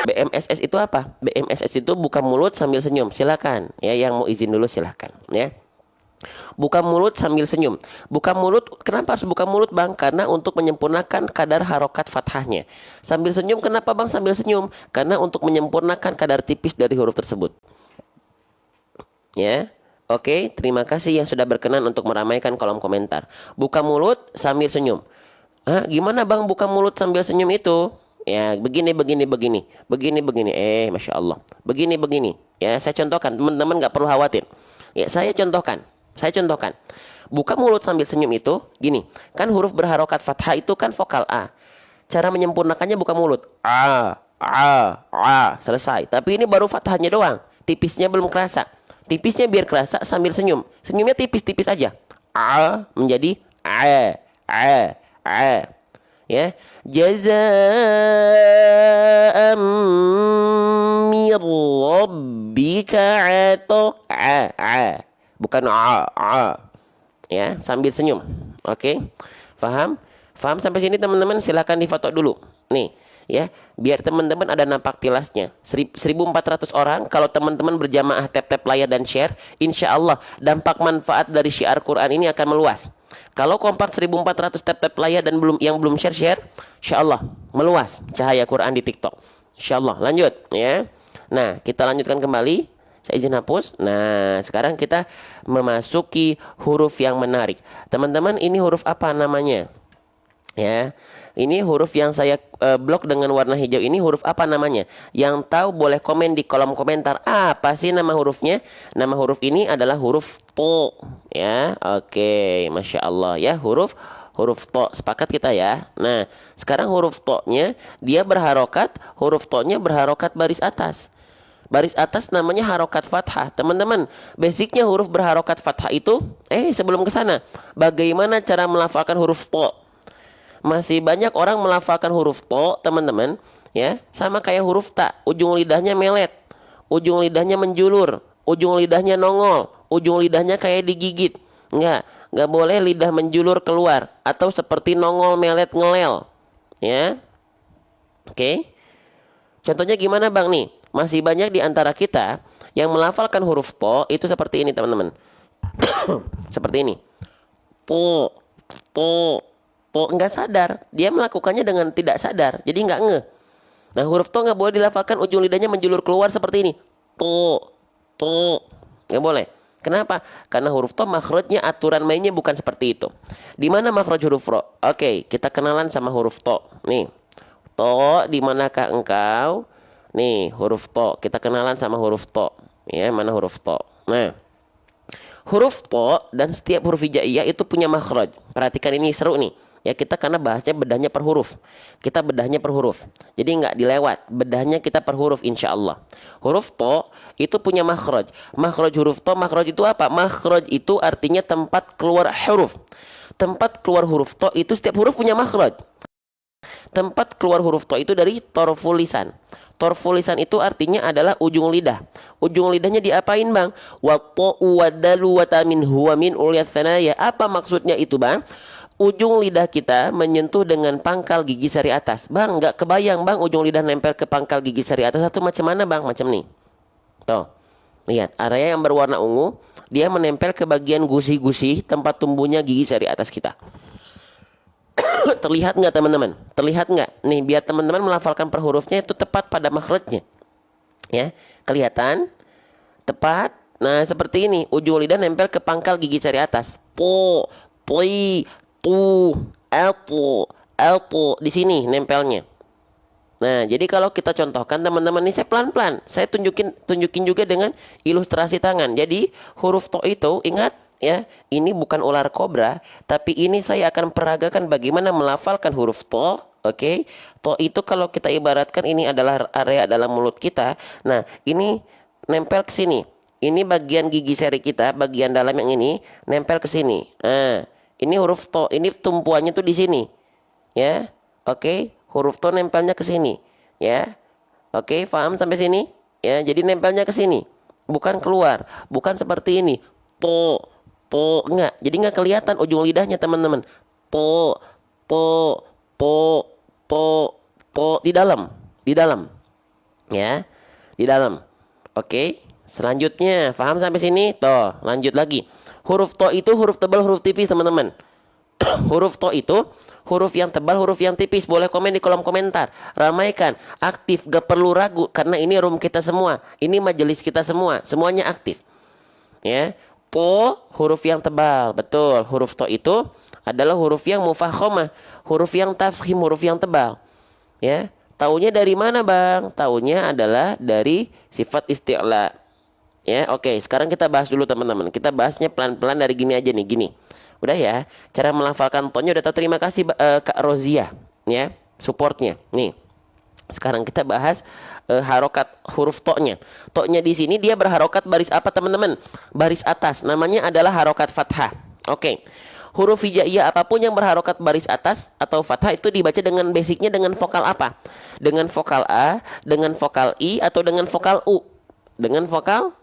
BMSS itu apa? BMSS itu buka mulut sambil senyum. Silakan ya, yang mau izin dulu silakan ya. Buka mulut sambil senyum. Buka mulut, kenapa harus buka mulut bang? Karena untuk menyempurnakan kadar harokat fathahnya. Sambil senyum, kenapa bang sambil senyum? Karena untuk menyempurnakan kadar tipis dari huruf tersebut. Ya, oke, terima kasih yang sudah berkenan untuk meramaikan kolom komentar. Buka mulut sambil senyum. Hah, gimana bang buka mulut sambil senyum itu? Ya, begini. Masya Allah. Begini. Ya, saya contohkan. Teman-teman nggak perlu khawatir. Ya, saya contohkan. Buka mulut sambil senyum itu gini. Kan huruf berharokat fathah itu kan vokal A. Cara menyempurnakannya buka mulut. Selesai. Tapi ini baru fathahnya doang. Tipisnya belum kerasa. Tipisnya biar kerasa sambil senyum. Senyumnya tipis-tipis aja. Menjadi ya. Jazaa'an mir rabbika bukan ya, sambil senyum. Oke. Paham sampai sini teman-teman? Silakan difoto dulu nih ya, biar teman-teman ada nampak tilasnya. 1400 orang. Kalau teman-teman berjamaah tap layar dan share, insya Allah dampak manfaat dari syiar Quran ini akan meluas. Kalau kompak 1400 tap layar dan belum share, insya Allah meluas cahaya Quran di TikTok. Insya Allah. Lanjut ya. Nah, kita lanjutkan kembali. Saya izin hapus. Nah, sekarang kita memasuki huruf yang menarik. Teman-teman, ini huruf apa namanya? Ya, ini huruf yang saya blok dengan warna hijau ini huruf apa namanya? Yang tahu boleh komen di kolom komentar. Apa sih nama hurufnya? Nama huruf ini adalah huruf to. Ya, oke, masya Allah ya, huruf to. Sepakat kita ya. Nah, sekarang huruf to-nya dia berharokat. Huruf to-nya berharokat baris atas. Baris atas namanya harokat fathah. Teman-teman, basicnya huruf berharokat fathah itu sebelum ke sana, bagaimana cara melafalkan huruf to? Masih banyak orang melafalkan huruf to, teman-teman, ya, sama kayak huruf ta. Ujung lidahnya melet, ujung lidahnya menjulur, ujung lidahnya nongol, ujung lidahnya kayak digigit. Enggak boleh lidah menjulur keluar atau seperti nongol, melet, ngelel. Ya. Oke. Contohnya gimana bang nih? Masih banyak di antara kita yang melafalkan huruf to itu seperti ini teman-teman. Seperti ini. To. Enggak sadar. Dia melakukannya dengan tidak sadar. Jadi enggak ngeh. Nah, huruf to enggak boleh dilafalkan ujung lidahnya menjulur keluar seperti ini. To. Enggak boleh. Kenapa? Karena huruf to makhrajnya, aturan mainnya bukan seperti itu. Di mana makhraj huruf ro? Oke, kita kenalan sama huruf to. Nih. To, di manakah engkau? Nih, huruf to. Kita kenalan sama huruf to. Ya, mana huruf to? Nah, huruf to dan setiap huruf hijaiyah itu punya makhraj. Perhatikan ini seru nih. Ya, kita karena bahasnya bedahnya per huruf. Kita bedahnya per huruf. Jadi nggak dilewat. Bedahnya kita per huruf insya Allah. Huruf to itu punya makhraj. Makhraj huruf to, makhraj itu apa? Makhraj itu artinya tempat keluar huruf. Tempat keluar huruf to itu setiap huruf punya makhraj. Tempat keluar huruf to itu dari torful lisan. Torful lisan itu artinya adalah ujung lidah. Ujung lidahnya diapain bang? Wa to wa dalu wa tamin huwa min uliyat tsanaya. Apa maksudnya itu bang? Ujung lidah kita menyentuh dengan pangkal gigi sari atas. Bang, nggak kebayang bang ujung lidah nempel ke pangkal gigi sari atas itu macam mana bang? Macam nih. Tuh, lihat area yang berwarna ungu, dia menempel ke bagian gusi-gusi tempat tumbuhnya gigi sari atas kita. Terlihat nggak teman-teman? Terlihat nggak? Nih, biar teman-teman melafalkan per hurufnya itu tepat pada makhrajnya. Ya, kelihatan? Tepat. Nah, seperti ini. Ujung lidah nempel ke pangkal gigi sari atas. Po, poi, tu, elpo. Di sini nempelnya. Nah, jadi kalau kita contohkan teman-teman, ini saya pelan-pelan. Saya tunjukin juga dengan ilustrasi tangan. Jadi, huruf to itu ingat ya, ini bukan ular kobra, tapi ini saya akan peragakan bagaimana melafalkan huruf to. Oke. To itu kalau kita ibaratkan ini adalah area dalam mulut kita. Nah, ini nempel ke sini. Ini bagian gigi seri kita, bagian dalam yang ini nempel ke sini. Nah, ini huruf to, ini tumpuannya tuh di sini. Ya. Oke, huruf to nempelnya ke sini. Ya. Oke, paham sampai sini? Ya, jadi nempelnya ke sini. Bukan keluar, bukan seperti ini. To enggak, jadi nggak kelihatan ujung lidahnya teman-teman. To di dalam. Ya, di dalam. Oke, selanjutnya paham sampai sini? Toh, lanjut lagi. Huruf to itu huruf tebal, huruf tipis, teman-teman. Huruf to itu huruf yang tebal, huruf yang tipis. Boleh komen di kolom komentar. Ramaikan, aktif, gak perlu ragu karena ini room kita semua. Ini majelis kita semua, semuanya aktif. Ya, to huruf yang tebal, betul. Huruf to itu adalah huruf yang mufakhamah, huruf yang tafkhim, huruf yang tebal. Ya, taunya dari mana, Bang? Taunya adalah dari sifat isti'la. Ya, oke. Sekarang kita bahas dulu, teman-teman. Kita bahasnya pelan-pelan dari gini aja nih, gini. Udah ya, cara melafalkan tonnya udah tahu. Terima kasih Kak Rozia, ya, supportnya. Nih, sekarang kita bahas harokat huruf to-nya. To-nya di sini dia berharokat baris apa, teman-teman? Baris atas. Namanya adalah harokat fathah. Oke. Huruf hijaiyah apapun yang berharokat baris atas atau fathah itu dibaca dengan basicnya dengan vokal apa? Dengan vokal A, dengan vokal I, atau dengan vokal U? Dengan vokal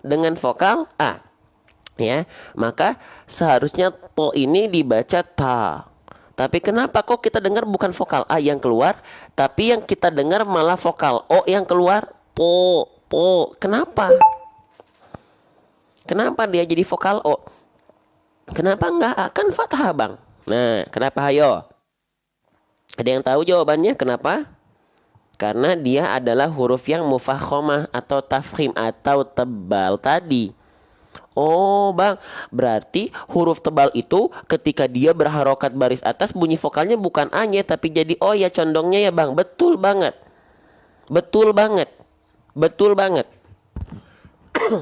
A. Ya, maka seharusnya to ini dibaca ta. Tapi kenapa kok kita dengar bukan vokal A yang keluar, tapi yang kita dengar malah vokal O yang keluar? Po. Kenapa? Kenapa dia jadi vokal O? Kenapa enggak akan fathah, Bang? Nah, kenapa, ayo? Ada yang tahu jawabannya kenapa? Karena dia adalah huruf yang mufakhamah atau tafkhim atau tebal tadi. Oh, Bang, berarti huruf tebal itu ketika dia berharokat baris atas bunyi vokalnya bukan A-nya tapi jadi O ya condongnya ya, Bang. Betul banget. Betul banget. Betul banget.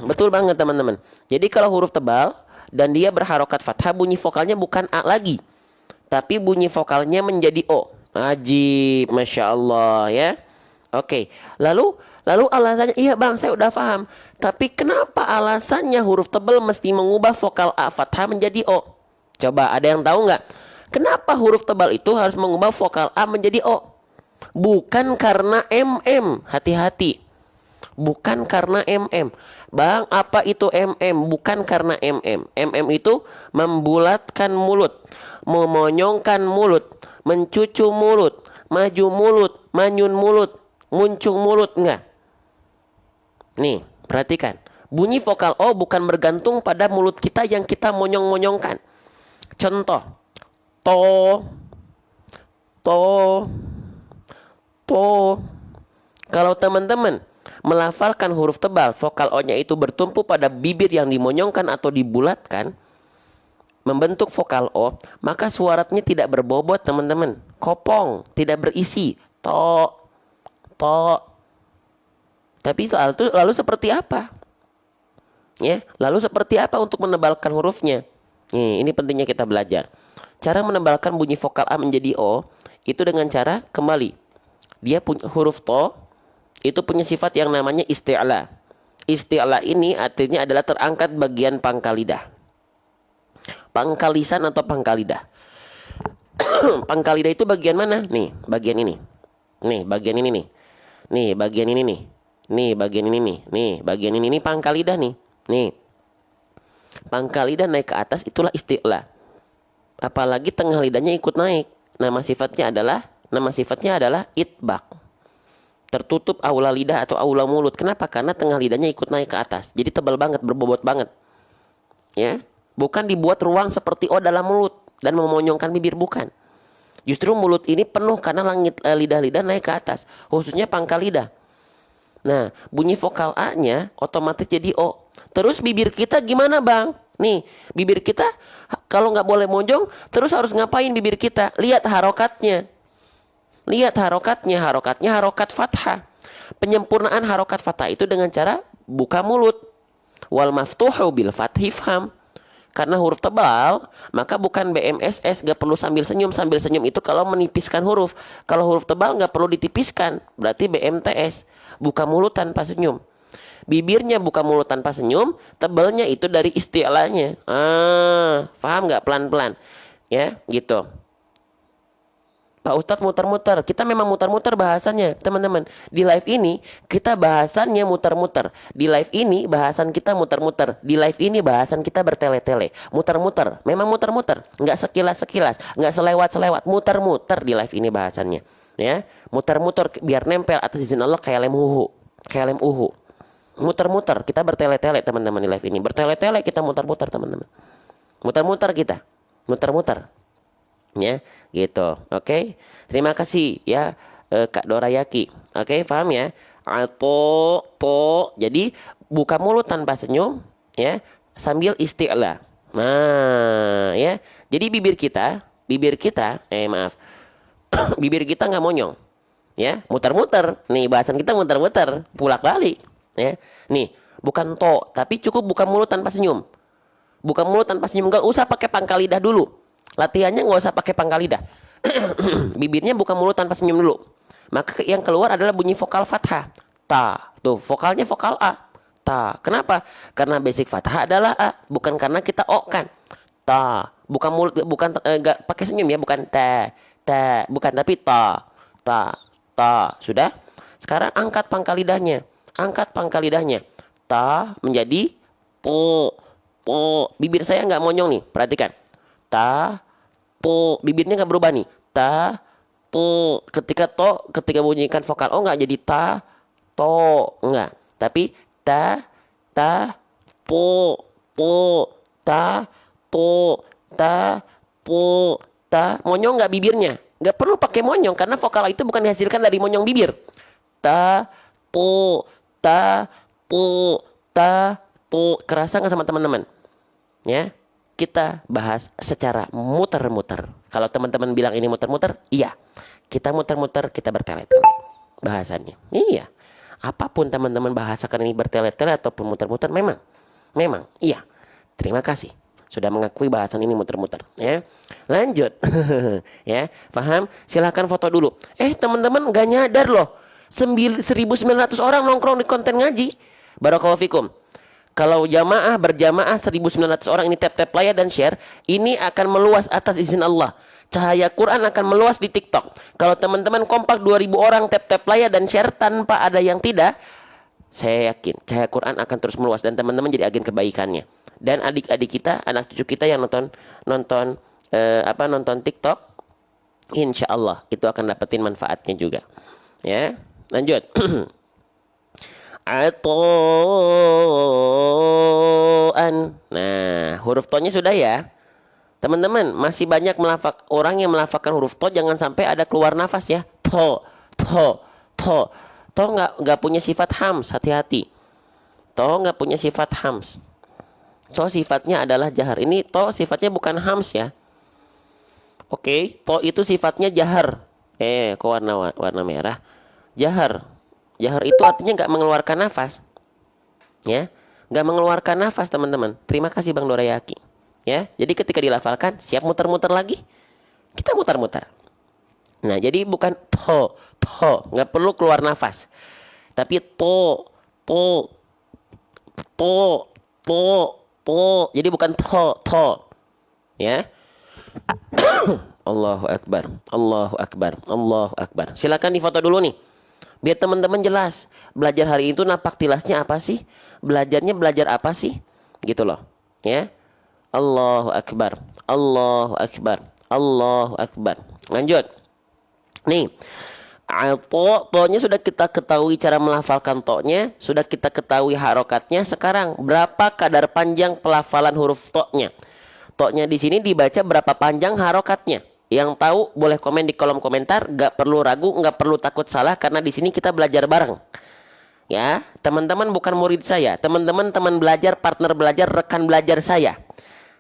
Betul banget, teman-teman. Jadi kalau huruf tebal dan dia berharokat fathah bunyi vokalnya bukan A lagi, tapi bunyi vokalnya menjadi O. Ajib, Masya Allah ya. Oke, lalu alasannya, iya Bang, saya udah paham. Tapi kenapa alasannya huruf tebal mesti mengubah vokal A fathah menjadi O? Coba ada yang tahu nggak? Kenapa huruf tebal itu harus mengubah vokal A menjadi O? Bukan karena MM, hati-hati. Bukan karena MM. Bang, apa itu MM? Bukan karena MM. MM itu membulatkan mulut, memonyongkan mulut, mencucu mulut, maju mulut, manyun mulut, muncung mulut, enggak. Nih, perhatikan. Bunyi vokal O bukan bergantung pada mulut kita yang kita monyong-monyongkan. Contoh. To. Kalau teman-teman melafalkan huruf tebal, vokal O-nya itu bertumpu pada bibir yang dimonyongkan atau dibulatkan, membentuk vokal O, maka suaranya tidak berbobot, teman-teman. Kopong, tidak berisi. To. Tapi lalu seperti apa? Ya, lalu seperti apa untuk menebalkan hurufnya? Ini pentingnya kita belajar. Cara menebalkan bunyi vokal A menjadi O itu dengan cara kembali. Dia punya huruf to itu punya sifat yang namanya isti'la. Isti'la ini artinya adalah terangkat bagian pangkal lidah. Pangkal lisan atau pangkal lidah. Pangkal lidah itu bagian mana? Nih, bagian ini. Nih, bagian ini nih. Nih, bagian ini nih. Nih, bagian ini nih. Nih, bagian ini nih pangkal lidah nih. Nih. Pangkal lidah naik ke atas itulah isti'la. Apalagi tengah lidahnya ikut naik. Nama sifatnya adalah itbaq. Tertutup aula lidah atau aula mulut. Kenapa? Karena tengah lidahnya ikut naik ke atas. Jadi tebal banget, berbobot banget. Ya. Bukan dibuat ruang seperti O dalam mulut dan memonyongkan bibir, bukan. Justru mulut ini penuh karena langit lidah-lidah naik ke atas, khususnya pangkal lidah. Nah, bunyi vokal A-nya otomatis jadi O. Terus bibir kita gimana, Bang? Nih, bibir kita kalau nggak boleh monjong, terus harus ngapain bibir kita? Lihat harokatnya. Harokatnya harokat fathah. Penyempurnaan harokat fathah itu dengan cara buka mulut. Wal maftuhu bil fathi fham. Karena huruf tebal, maka bukan BMSS, gak perlu sambil senyum. Sambil senyum itu kalau menipiskan huruf. Kalau huruf tebal gak perlu ditipiskan, berarti BMTS, buka mulut tanpa senyum. Bibirnya buka mulut tanpa senyum, tebalnya itu dari isti'lanya. Paham gak? Pelan-pelan. Ya, gitu. Pak Ustadz muter-muter. Kita memang muter-muter bahasannya, teman-teman. Di live ini kita bahasannya muter-muter. Di live ini bahasan kita muter-muter. Di live ini bahasan kita bertele-tele. Muter-muter. Memang muter-muter. Nggak sekilas-sekilas. Nggak selewat-selewat. Muter-muter di live ini bahasannya. Ya, muter-muter biar nempel atas izin Allah kayak lem huhu. kayak lem uhu. Muter-muter, kita bertele-tele teman-teman di live ini. Bertele-tele kita muter-muter teman-teman. Muter-muter kita. Muter-muter. Ya, gitu. Oke. Terima kasih ya Kak Dorayaki. Oke, paham ya? Atau po. Jadi buka mulut tanpa senyum ya, sambil isti'la. Nah, ya. Jadi bibir kita, maaf. Bibir kita nggak monyong. Ya, muter-muter. Nih, bahasan kita muter-muter, pulak-balik, ya. Nih, bukan to, tapi cukup buka mulut tanpa senyum. Buka mulut tanpa senyum, nggak usah pakai pangkal lidah dulu. Latihannya nggak usah pakai pangkal lidah. Bibirnya buka mulut tanpa senyum dulu. Maka yang keluar adalah bunyi vokal fathah. Ta. Tuh, vokalnya vokal A. Ta. Kenapa? Karena basic fathah adalah A, bukan karena kita O kan. Ta. Bukan mulut, bukan nggak pakai senyum ya, bukan ta. Ta, bukan, tapi ta. Ta. Ta. Sudah? Sekarang angkat pangkal lidahnya. Angkat pangkal lidahnya. Ta menjadi po. Po. Bibir saya nggak monyong nih, perhatikan. Ta. Po. Bibirnya nggak berubah nih. Ta. To. Ketika bunyikan vokal O nggak jadi ta. To. Enggak. Tapi ta. Ta. Po. Po. Ta. To. Ta. Po. Ta. Monyong nggak bibirnya. Nggak perlu pakai monyong karena vokal itu bukan dihasilkan dari monyong bibir. Ta. Po. Ta. Po. Ta. Po. Kerasa nggak sama teman-teman? Ya. Kita bahas secara muter-muter. Kalau teman-teman bilang ini muter-muter, iya. Kita muter-muter, kita bertele-tele. Bahasannya. Iya. Apapun teman-teman bahasakan ini bertele-tele ataupun muter-muter, memang. Iya. Terima kasih. Sudah mengakui bahasan ini muter-muter. Ya. Lanjut. Ya. Paham? Silahkan foto dulu. Teman-teman gak nyadar loh. 1.900 orang nongkrong di konten ngaji. Barakallahu fikum. Kalau berjamaah 1.900 orang ini tap like dan share, ini akan meluas atas izin Allah. Cahaya Quran akan meluas di TikTok. Kalau teman-teman kompak 2.000 orang tap like dan share tanpa ada yang tidak, saya yakin cahaya Quran akan terus meluas dan teman-teman jadi agen kebaikannya. Dan adik-adik kita, anak cucu kita yang nonton TikTok, insya Allah itu akan dapetin manfaatnya juga. Ya, lanjut. Atoan. Nah, huruf to-nya sudah ya. Teman-teman, masih banyak orang yang melafalkan huruf to, jangan sampai ada keluar nafas ya. To. To nggak punya sifat hams, hati-hati. To nggak punya sifat hams. To sifatnya adalah jahar. Ini to sifatnya bukan hams ya. Oke, to itu sifatnya jahar. Warna merah. Jahar. Jahar itu artinya nggak mengeluarkan nafas, ya, nggak mengeluarkan nafas teman-teman. Terima kasih Bang Dorayaki, ya. Jadi ketika dilafalkan, siap muter-muter lagi, kita muter-muter. Nah, jadi bukan to, nggak perlu keluar nafas, tapi to, jadi bukan to, ya. Allahu Akbar. Silakan difoto dulu nih. Biar teman-teman jelas, belajar hari itu napak tilasnya apa sih? Belajar apa sih? Gitu loh, ya. Allahu Akbar. Lanjut. Nih, to-nya sudah kita ketahui cara melafalkan to-nya, sudah kita ketahui harokatnya. Sekarang berapa kadar panjang pelafalan huruf to-nya? To-nya di sini dibaca berapa panjang harokatnya? Yang tahu boleh komen di kolom komentar. Gak perlu ragu, gak perlu takut salah, karena di sini kita belajar bareng. Ya, teman-teman bukan murid saya, teman-teman teman belajar, partner belajar, rekan belajar saya.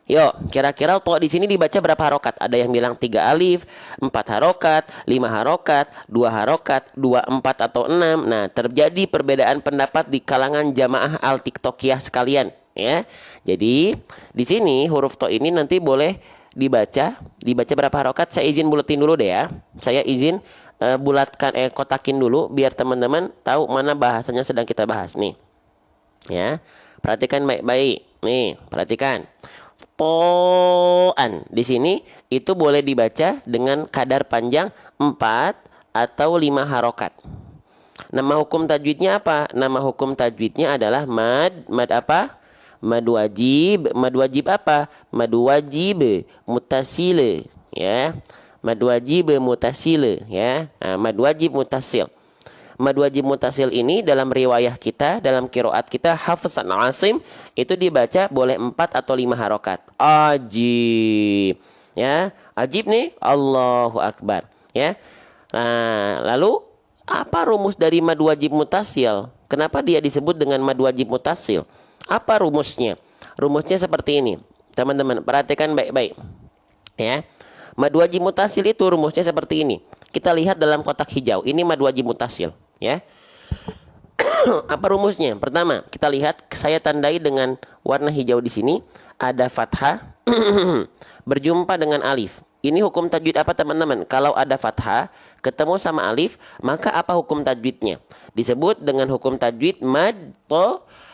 Yuk, kira-kira to di sini dibaca berapa harokat? Ada yang bilang 3 alif, 4 harokat, 5 harokat, 2 harokat, 2, 4 atau 6. Nah, terjadi perbedaan pendapat di kalangan jamaah al-tiktokiyah sekalian. Ya, jadi di sini huruf to ini nanti boleh dibaca berapa harokat. Saya izin buletin dulu deh ya. Saya izin kotakin dulu biar teman-teman tahu mana bahasanya sedang kita bahas nih. Ya, perhatikan baik-baik. Nih, perhatikan. Toan di sini itu boleh dibaca dengan kadar panjang 4 atau 5 harokat. Nama hukum tajwidnya apa? Nama hukum tajwidnya adalah mad apa? Mad wajib apa? Mad wajib mutasil, ya. Mad wajib mutasil, ya. Nah, mad wajib mutasil. mad wajib mutasil ini dalam riwayah kita, dalam qiraat kita Hafs an Asim itu dibaca boleh 4 atau 5 harokat. Ajib. Ya, ajib nih, Allahu Akbar. Ya. Nah, lalu apa rumus dari mad wajib mutasil? Kenapa dia disebut dengan mad wajib mutasil? Apa rumusnya? Rumusnya seperti ini. Teman-teman, perhatikan baik-baik. Ya. Mad wajib mutasil itu rumusnya seperti ini. Kita lihat dalam kotak hijau. Ini mad wajib mutasil, ya. Apa rumusnya? Pertama, kita lihat saya tandai dengan warna hijau di sini, ada fathah berjumpa dengan alif. Ini hukum tajwid apa, teman-teman? Kalau ada fathah ketemu sama alif, maka apa hukum tajwidnya? Disebut dengan hukum tajwid mad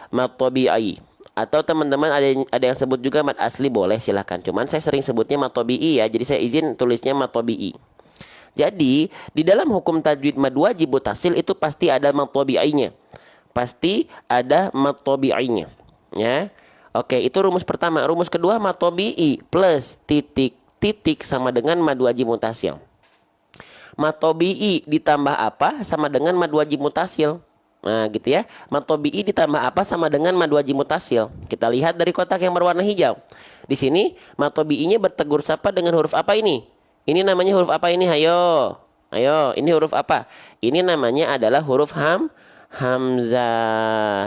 tabi'i. Atau teman-teman ada yang sebut juga mad asli, boleh silahkan. Cuman saya sering sebutnya mad tabi'i ya. Jadi saya izin tulisnya mad tabi'i. Jadi di dalam hukum tajwid mad wajib mutasil itu pasti ada mad tabi'inya. Pasti ada mad tabi'inya. Ya. Oke, itu rumus pertama. Rumus kedua mad tabi'i plus titik sama dengan mad wajib mutasil. Mad tabi'i ditambah apa sama dengan mad wajib mutasil. Nah gitu ya. Mad tabi'i ditambah apa sama dengan mad wajib mutasil. Kita lihat dari kotak yang berwarna hijau. Di sini mad tabi'inya bertegur sapa dengan huruf apa ini? Ini namanya huruf apa ini? Ayo. Ini huruf apa? Ini namanya adalah huruf hamzah.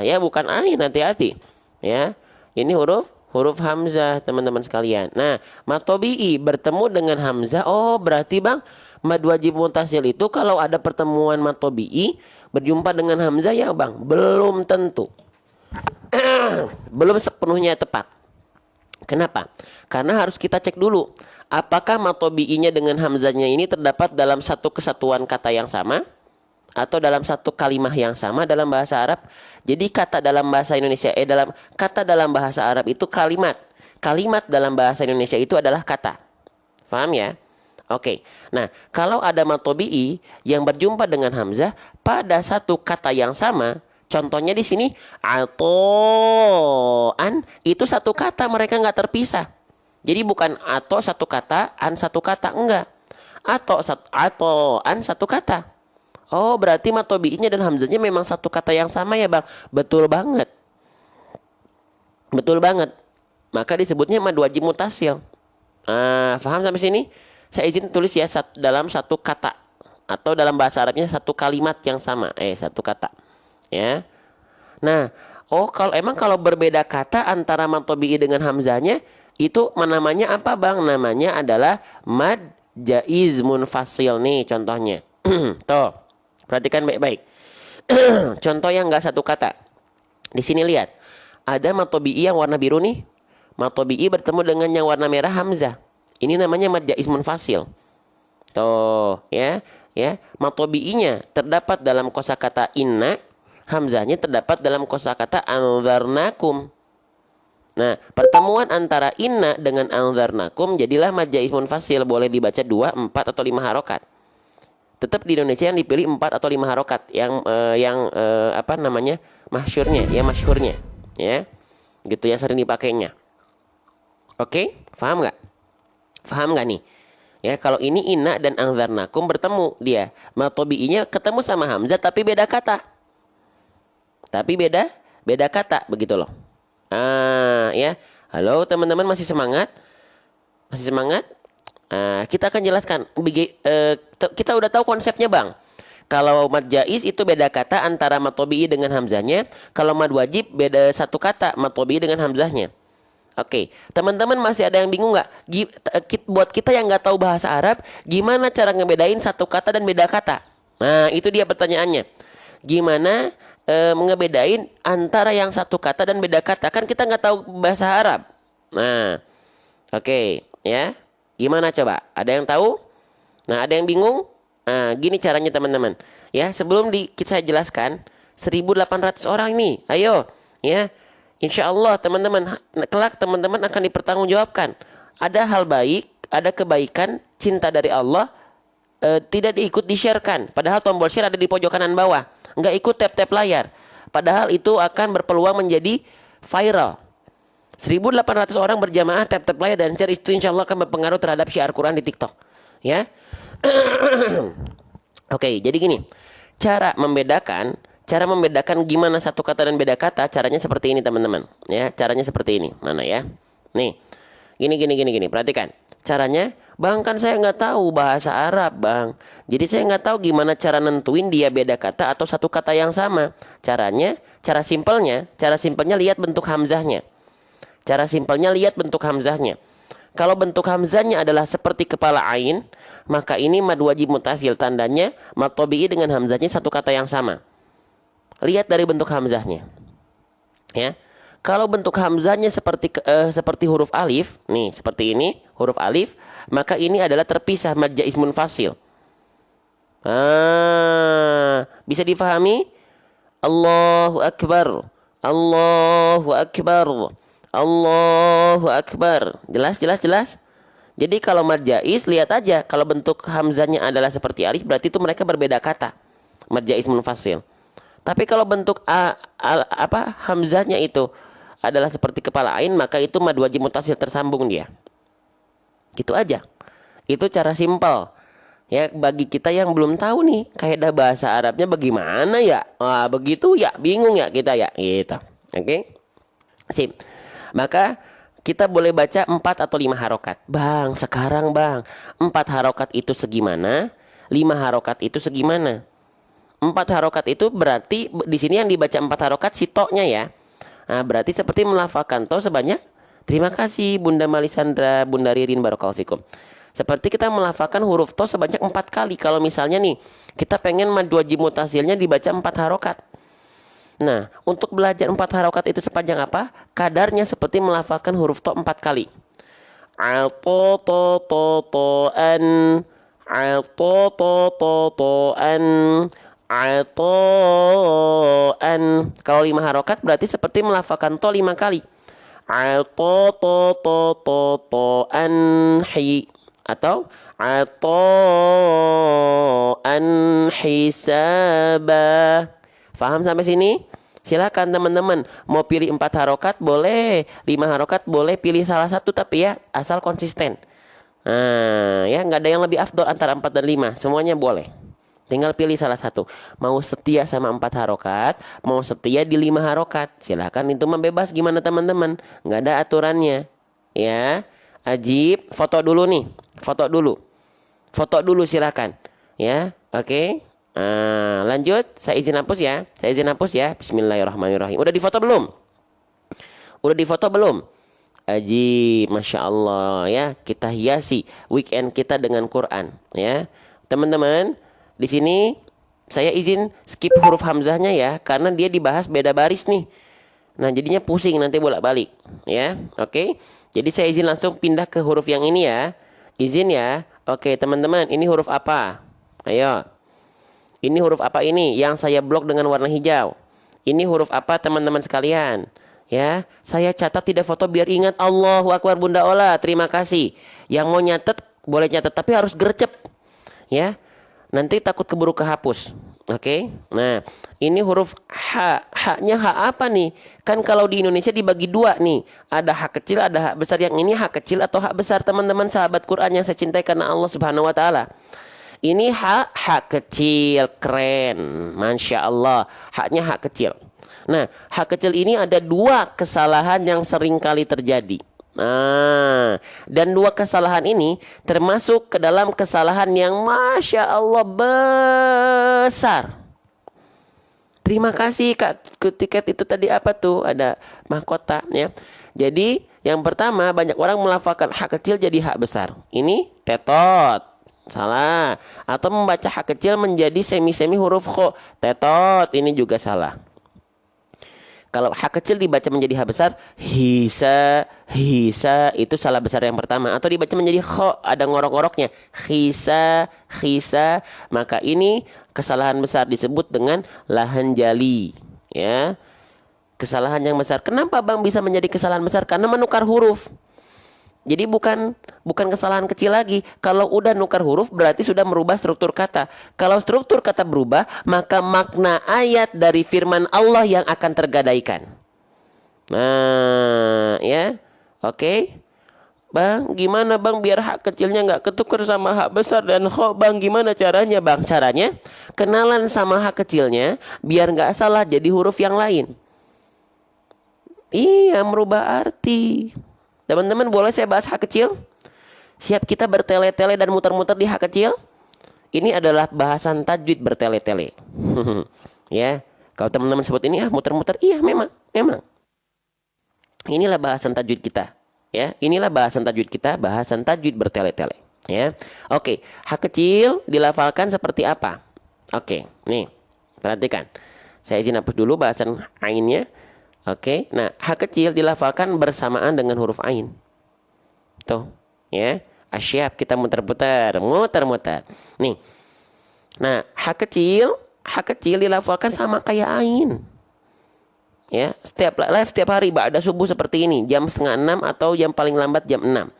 Ya, bukan ain, hati-hati. Ya. Ini huruf hamzah, teman-teman sekalian. Nah, mad tabi'i bertemu dengan hamzah. Oh, berarti Bang, mad wajib mutasil itu kalau ada pertemuan mad tabi'i berjumpa dengan hamzah ya Bang, belum tentu. Belum sepenuhnya tepat. Kenapa? Karena harus kita cek dulu apakah mad tabi'inya dengan hamzahnya ini terdapat dalam satu kesatuan kata yang sama atau dalam satu kalimah yang sama dalam bahasa Arab. Jadi kata dalam bahasa Indonesia kata dalam bahasa Arab itu kalimat. Kalimat dalam bahasa Indonesia itu adalah kata. Paham ya? Oke. Nah, kalau ada mad tabi'i yang berjumpa dengan hamzah pada satu kata yang sama, contohnya di sini atoan, itu satu kata, mereka nggak terpisah. Jadi bukan atau satu kata, an satu kata, enggak. Atoan satu kata. Oh, berarti mad tabi'inya dan hamzahnya memang satu kata yang sama ya Bang. Betul banget. Betul banget. Maka disebutnya mad wajib mutasil. Paham sampai sini? Saya izin tulis ya dalam satu kata atau dalam bahasa Arabnya satu kalimat yang sama. Satu kata. Ya. Nah, kalau berbeda kata antara mad tabi'i dengan hamzahnya, itu namanya apa Bang? Namanya adalah mad jaiz munfasil nih contohnya. Tuh, perhatikan baik-baik. Contoh yang enggak satu kata. Di sini lihat. Ada mad tabi'i yang warna biru nih. Mad tabi'i bertemu dengan yang warna merah hamzah. Ini namanya mad jaiz munfasil. Tuh, ya. Mad tabi'inya terdapat dalam kosakata inna, hamzahnya terdapat dalam kosakata anzarnakum. Nah, pertemuan antara inna dengan anzarnakum jadilah mad jaiz munfasil, boleh dibaca 2, 4 atau 5 harokat. Tetap di Indonesia yang dipilih 4 atau 5 harokat yang masyhurnya, ya. Gitu yang sering dipakainya. Oke, paham nggak? Paham nggak nih? Ya, kalau ini inna dan anzarnakum bertemu dia. Mad tabi'inya ketemu sama hamzah tapi beda kata. Beda kata begitu loh. Ya. Halo teman-teman, masih semangat? Masih semangat? Kita akan jelaskan. Kita udah tahu konsepnya Bang. Kalau mad jaiz itu beda kata antara mad tabi'i dengan hamzahnya. Kalau mad wajib beda satu kata mad tabi'i dengan hamzahnya. Oke, teman-teman masih ada yang bingung nggak? Buat kita yang nggak tahu bahasa Arab, gimana cara ngebedain satu kata dan beda kata? Nah, itu dia pertanyaannya. Gimana ngebedain antara yang satu kata dan beda kata? Kan kita nggak tahu bahasa Arab. Nah, oke, ya. Gimana coba? Ada yang tahu? Nah, ada yang bingung? Nah, gini caranya teman-teman. Ya, sebelum saya jelaskan, 1.800 orang nih. Ayo, ya. Insya Allah teman-teman, kelak teman-teman akan dipertanggungjawabkan. Ada hal baik, ada kebaikan, cinta dari Allah, tidak diikut di-share-kan. Padahal tombol share ada di pojok kanan bawah. Nggak ikut tap-tap layar. Padahal itu akan berpeluang menjadi viral. 1.800 orang berjamaah tap-tap layar dan share, itu insya Allah akan berpengaruh terhadap syiar Quran di TikTok. Ya. Oke, jadi gini. Cara membedakan gimana satu kata dan beda kata, caranya seperti ini teman-teman. Ya, caranya seperti ini. Mana ya? Nih, gini. Perhatikan. Caranya, bang kan saya nggak tahu bahasa Arab bang. Jadi saya nggak tahu gimana cara nentuin dia beda kata atau satu kata yang sama. Cara simpelnya lihat bentuk hamzahnya. Kalau bentuk hamzahnya adalah seperti kepala ain, maka ini mad wajib mutasil, tandanya mad tabi'i dengan hamzahnya satu kata yang sama. Lihat dari bentuk hamzahnya. Ya. Kalau bentuk hamzahnya seperti huruf alif, nih seperti ini, huruf alif, maka ini adalah terpisah mad jaiz munfasil. Bisa difahami? Allahu akbar. Allahu akbar. Allahu akbar. Jelas. Jadi kalau mad jaiz, lihat aja, kalau bentuk hamzahnya adalah seperti alif, berarti itu mereka berbeda kata. Mad jaiz munfasil. Tapi kalau bentuk hamzahnya itu adalah seperti kepala ain, maka itu mad wajib mutasil, tersambung dia. Gitu aja. Itu cara simpel. Ya, bagi kita yang belum tahu nih kaidah bahasa Arabnya bagaimana ya? Wah, begitu ya, bingung ya kita ya, gitu. Oke? Sip. Maka kita boleh baca 4 atau 5 harokat. Bang, sekarang bang, 4 harokat itu segimana? 5 harokat itu segimana? 4 harokat itu berarti di sini yang dibaca 4 harokat si to-nya ya. Nah, berarti seperti melafalkan to sebanyak, terima kasih Bunda Malisandra, Bunda Ririn, barakallahu fikum. Seperti kita melafalkan huruf to sebanyak 4 kali. Kalau misalnya nih, kita pengen mad wajib mutasilnya dibaca 4 harokat. Nah, untuk belajar 4 harokat itu sepanjang apa? Kadarnya seperti melafalkan huruf to 4 kali. Al-to-to-to-to-an, al-to-to-to-to-an, ato'an. Kalau 5 harokat berarti seperti melafalkan to 5 kali. Ato'an hi, atau ato'an hisaba. Faham sampai sini? Silakan teman-teman, mau pilih 4 harokat boleh, 5 harokat boleh, pilih salah satu, tapi ya asal konsisten. Nah, ya nggak ada yang lebih afdol antara 4 dan 5, semuanya boleh. Tinggal pilih salah satu. Mau setia sama 4 harokat, mau setia di 5 harokat. Silahkan, itu bebas gimana teman-teman. Nggak ada aturannya. Ya, Ajib, foto dulu nih. Foto dulu silahkan. Ya, oke. Lanjut, saya izin hapus ya. Bismillahirrahmanirrahim. Udah difoto belum? Ajib, Masya Allah ya. Kita hiasi weekend kita dengan Quran. Ya, teman-teman. Di sini saya izin skip huruf hamzahnya ya, karena dia dibahas beda baris nih. Nah, jadinya pusing nanti bolak-balik ya. Oke. Jadi saya izin langsung pindah ke huruf yang ini ya. Izin ya. Oke, teman-teman, ini huruf apa? Ayo. Ini huruf apa ini yang saya blok dengan warna hijau? Ini huruf apa teman-teman sekalian? Ya, saya catat tidak foto biar ingat. Allahu Akbar Bunda Ola. Terima kasih. Yang mau nyatet boleh nyatet, tapi harus gercep. Ya. Nanti takut keburu kehapus. Oke. Nah, ini huruf H. H-nya H apa nih? Kan kalau di Indonesia dibagi 2 nih. Ada H kecil, ada H besar. Yang ini H kecil atau H besar, teman-teman sahabat Quran yang saya cintai karena Allah Subhanahu wa taala. Ini H kecil, keren. Masya Allah. H-nya H kecil. Nah, H kecil ini ada 2 kesalahan yang sering kali terjadi. Nah, dan 2 kesalahan ini termasuk ke dalam kesalahan yang Masya Allah besar. Terima kasih Kak tiket itu tadi apa tuh? Ada mahkota ya. Jadi yang pertama, banyak orang melafalkan H kecil jadi H besar. Ini tetot, salah. Atau membaca H kecil menjadi semi-semi huruf kho, tetot, ini juga salah. Kalau H kecil dibaca menjadi H besar, hisa, itu salah besar yang pertama. Atau dibaca menjadi kho, ada ngorok-ngoroknya, hisa, maka ini kesalahan besar, disebut dengan lahan jali. Ya, kesalahan yang besar. Kenapa bang bisa menjadi kesalahan besar? Karena menukar huruf. Jadi bukan kesalahan kecil lagi. Kalau udah nukar huruf berarti sudah merubah struktur kata. Kalau struktur kata berubah, maka makna ayat dari firman Allah yang akan tergadaikan. Nah, ya. Oke. Bang, gimana bang biar hak kecilnya nggak ketukar sama hak besar dan kho bang? Gimana caranya bang? Caranya kenalan sama hak kecilnya biar nggak salah jadi huruf yang lain. Iya, merubah arti. Teman-teman boleh saya bahas hak kecil? Siap kita bertele-tele dan muter-muter di hak kecil? Ini adalah bahasan tajwid bertele-tele. Ya, kalau teman-teman sebut ini muter-muter, iya memang. Inilah bahasan tajwid kita. Ya, inilah bahasan tajwid kita, bahasan tajwid bertele-tele. Ya, oke. Hak kecil dilafalkan seperti apa? Oke, nih perhatikan. Saya izin hapus dulu bahasan ainnya. Oke, nah hak kecil dilafalkan bersamaan dengan huruf ain. Tuh, ya. Asyap kita muter-muter. Nih, nah hak kecil dilafalkan sama kayak ain. Ya, setiap hari ba'da subuh seperti ini, jam 5:30 atau jam paling lambat jam 6.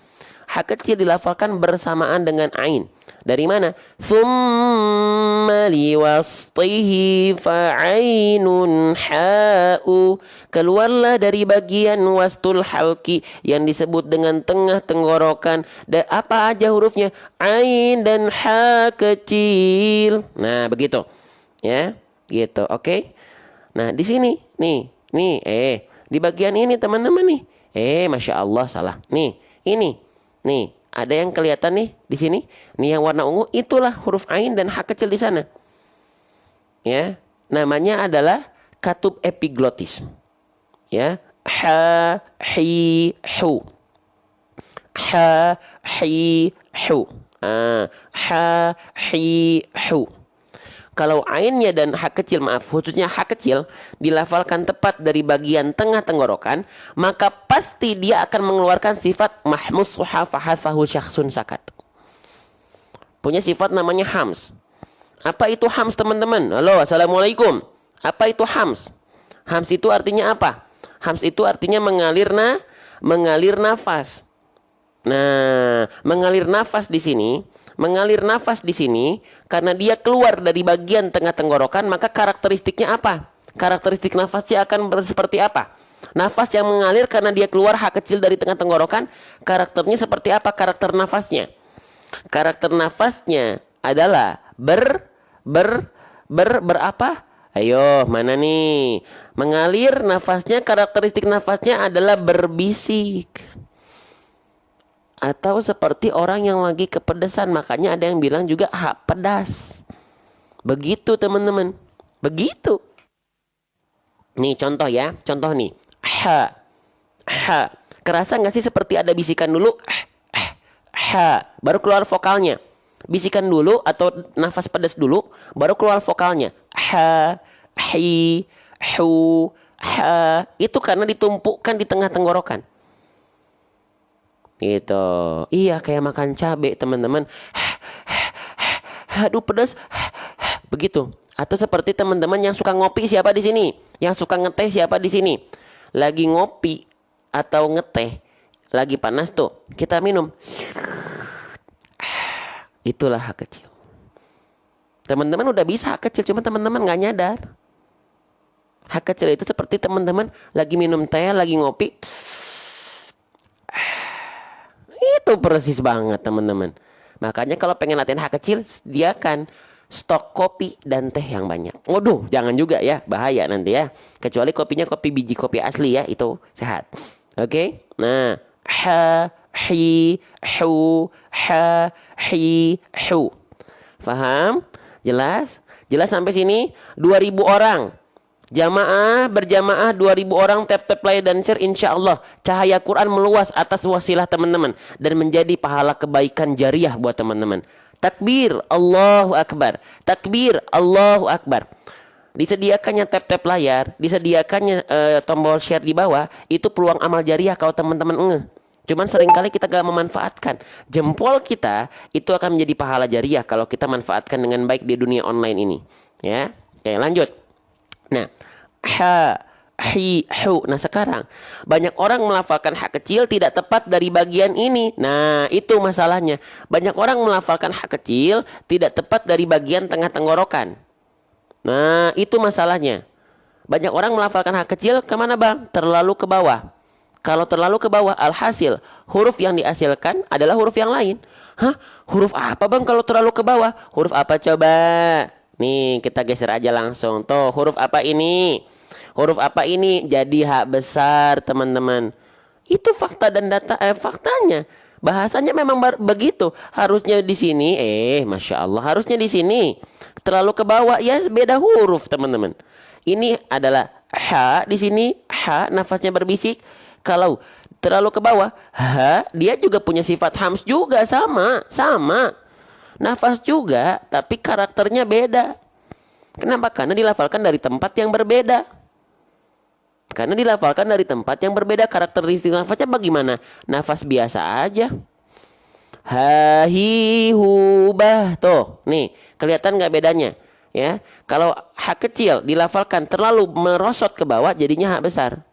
Hak kecil dilafalkan bersamaan dengan ain. Dari mana? Tsumma liwasṭihi fa'ainun ha'u. Keluarlah dari bagian wastul halki yang disebut dengan tengah tenggorokan. Dan apa aja hurufnya? Ain dan ha kecil. Nah, begitu. Ya, gitu. Oke. Nah, di sini nih, di bagian ini teman-teman nih. Masya Allah salah. Nih, ini. Nih, ada yang kelihatan nih di sini. Nih yang warna ungu itulah huruf ain dan hak kecil di sana. Ya, namanya adalah katub epiglotis. Ya, ha, hi, hu. Ha, hi, hu. Ha, hi, hu. Kalau ainnya dan hak kecil, khususnya hak kecil, dilafalkan tepat dari bagian tengah tenggorokan, maka pasti dia akan mengeluarkan sifat mahmus fahafahu syakhsun sakat. Punya sifat namanya hams. Apa itu hams teman-teman? Halo, assalamualaikum. Apa itu hams? Hams itu artinya apa? Hams itu artinya mengalir nafas. Nah, mengalir nafas di sini karena dia keluar dari bagian tengah tenggorokan, maka karakteristiknya apa? Karakteristik nafasnya akan seperti apa? Nafas yang mengalir karena dia keluar hak kecil dari tengah tenggorokan, karakternya seperti apa karakter nafasnya? Karakter nafasnya adalah berapa? Ayo, mana nih? Mengalir nafasnya, karakteristik nafasnya adalah berbisik. Atau seperti orang yang lagi kepedesan, makanya ada yang bilang juga hak pedas. Begitu teman-teman, begitu. Nih contoh ya, contoh nih. Ha, kerasa nggak sih seperti ada bisikan dulu? Ha, baru keluar vokalnya. Bisikan dulu atau nafas pedas dulu, baru keluar vokalnya. Ha, hi, hu, ha. Itu karena ditumpukkan di tengah tenggorokan. Gitu. Iya, kayak makan cabai teman-teman. Aduh pedas. Begitu. Atau seperti teman-teman yang suka ngopi, siapa di sini? Yang suka ngeteh siapa di sini? Lagi ngopi atau ngeteh, lagi panas tuh, kita minum. Itulah hak kecil. Teman-teman udah bisa hak kecil, cuma teman-teman nggak nyadar. Hak kecil itu seperti teman-teman lagi minum teh, lagi ngopi. Itu persis banget teman-teman. Makanya kalau pengen latihan hak kecil, sediakan stok kopi dan teh yang banyak. Waduh, jangan juga ya, bahaya nanti ya. Kecuali kopinya kopi biji kopi asli ya, itu sehat. Oke? Nah, ha, hi, hu, ha, hi, hu. Paham? Jelas? Jelas sampai sini? 2000 orang. Berjamaah 2000 orang, tap play dan share, insya Allah cahaya Quran meluas atas wasilah teman-teman dan menjadi pahala kebaikan jariah buat teman-teman. Takbir, Allahu Akbar. Takbir, Allahu Akbar. Disediakannya tap layar, disediakannya tombol share di bawah, itu peluang amal jariah kalau teman-teman ngeh. Cuman seringkali kita gak memanfaatkan. Jempol kita itu akan menjadi pahala jariah kalau kita manfaatkan dengan baik di dunia online ini. Ya, oke lanjut. Nah, ha, hi, hu. Nah sekarang banyak orang melafalkan hak kecil tidak tepat dari bagian ini. Nah itu masalahnya. Banyak orang melafalkan hak kecil tidak tepat dari bagian tengah tenggorokan. Nah itu masalahnya. Banyak orang melafalkan hak kecil kemana bang? Terlalu ke bawah. Kalau terlalu ke bawah, alhasil huruf yang dihasilkan adalah huruf yang lain. Hah? Huruf apa bang kalau terlalu ke bawah? Huruf apa coba? Nih kita geser aja langsung. Tuh huruf apa ini? Huruf apa ini? Jadi H besar teman-teman. Itu fakta dan data faktanya. Bahasanya memang begitu. Harusnya di sini, masya Allah, harusnya di sini. Terlalu ke bawah, ya beda huruf teman-teman. Ini adalah H di sini, H nafasnya berbisik. Kalau terlalu ke bawah, H dia juga punya sifat hams juga, sama nafas juga, tapi karakternya beda. Kenapa? Karena dilafalkan dari tempat yang berbeda. Karakteristik nafasnya bagaimana? Nafas biasa aja. Ha hi hu bah. Tuh, nih, kelihatan nggak bedanya? Ya, kalau H kecil dilafalkan terlalu merosot ke bawah, jadinya H besar.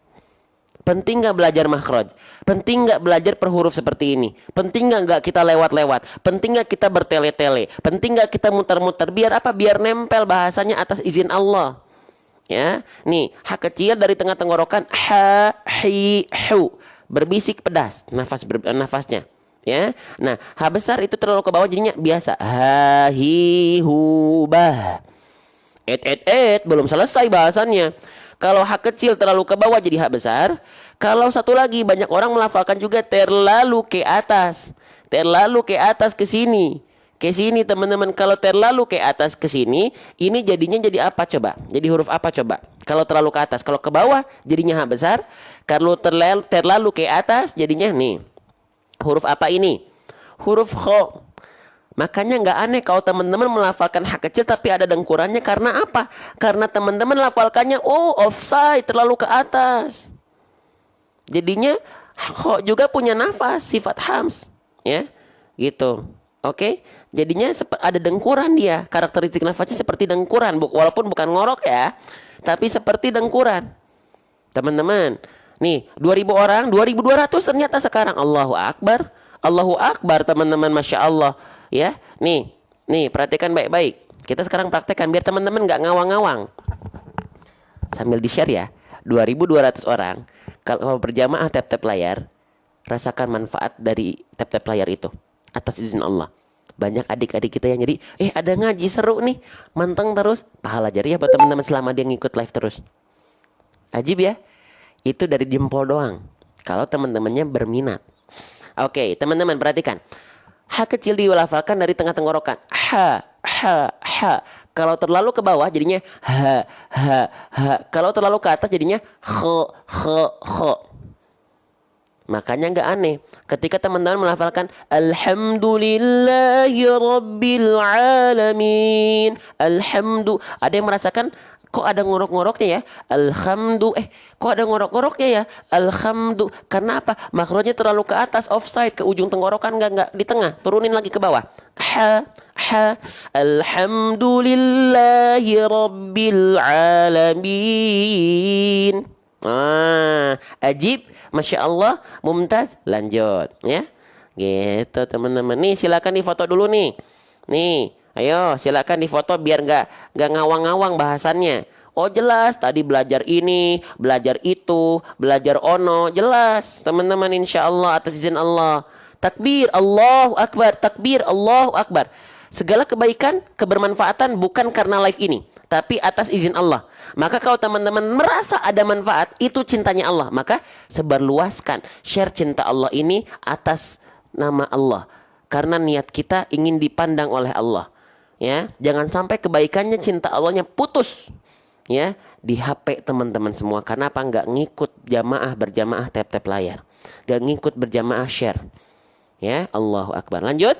Penting nggak belajar makhraj? Penting nggak belajar per huruf seperti ini? Penting nggak kita lewat-lewat? Penting nggak kita bertele-tele? Penting nggak kita muter-muter? Biar apa? Biar nempel bahasanya atas izin Allah. Ya, nih H kecil dari tengah tenggorokan, ha, hi, hu, berbisik pedas, nafasnya. Ya, nah H besar itu terlalu ke bawah jadinya biasa, ha, hi, hu, bah. Belum selesai bahasannya. Kalau H kecil terlalu ke bawah jadi H besar. Kalau satu lagi banyak orang melafalkan juga terlalu ke atas. Terlalu ke atas ke sini. Ke sini teman-teman. Kalau terlalu ke atas ke sini, ini jadinya jadi apa coba? Jadi huruf apa coba? Kalau terlalu ke atas, kalau ke bawah jadinya H besar. Kalau terlalu ke atas jadinya nih. Huruf apa ini? Huruf kho. Makanya nggak aneh kalau teman-teman melafalkan H kecil tapi ada dengkurannya. Karena apa? Karena teman-teman lafalkannya offside, terlalu ke atas. Jadinya kok juga punya nafas sifat hams, ya, gitu. Oke, jadinya ada dengkuran dia. Karakteristik nafasnya seperti dengkuran, walaupun bukan ngorok ya, tapi seperti dengkuran. Teman-teman, nih 2000 orang, 2200 ternyata sekarang. Allahu Akbar, Allahu Akbar teman-teman, masya Allah. Ya, nih perhatikan baik-baik. Kita sekarang praktekkan biar teman-teman nggak ngawang-ngawang. Sambil di-share ya. 2200 orang. Kalau berjamaah tap-tap layar, rasakan manfaat dari tap-tap layar itu atas izin Allah. Banyak adik-adik kita yang jadi, ada ngaji seru nih, manteng terus, pahala jariah buat teman-teman selama dia ngikut live terus. Ajib ya. Itu dari jempol doang. Kalau teman-temannya berminat. Oke, teman-teman perhatikan. H kecil dilafalkan dari tengah tenggorokan. Ha. Kalau terlalu ke bawah jadinya ha. Kalau terlalu ke atas jadinya kho. Makanya nggak aneh ketika teman-teman melafalkan Alhamdulillahi Rabbil Alamin. Ada yang merasakan kok ada ngorok-ngoroknya ya? Kok ada ngorok-ngoroknya ya? Karena apa? Makrojnya terlalu ke atas, offside, ke ujung tenggorokan, enggak di tengah. Turunin lagi ke bawah. Ha. Alhamdulillahi Rabbil Alamin. Ajib, masya Allah, mumtaz. Lanjut, ya. Gitu teman-teman. Nih silakan difoto dulu nih. Nih. Ayo silakan difoto biar nggak ngawang-ngawang bahasannya. Oh jelas tadi belajar ini, belajar itu, belajar ono, jelas teman-teman, insya Allah atas izin Allah. Takbir Allahu Akbar, takbir Allahu Akbar. Segala kebaikan, kebermanfaatan bukan karena live ini, tapi atas izin Allah. Maka kalau teman-teman merasa ada manfaat, itu cintanya Allah. Maka sebarluaskan, share cinta Allah ini atas nama Allah. Karena niat kita ingin dipandang oleh Allah. Ya, jangan sampai kebaikannya, cinta Allahnya putus. Ya, di HP teman-teman semua. Karena apa? Nggak ngikut berjamaah tap-tap layar. Nggak ngikut berjamaah share. Ya, Allahu Akbar. Lanjut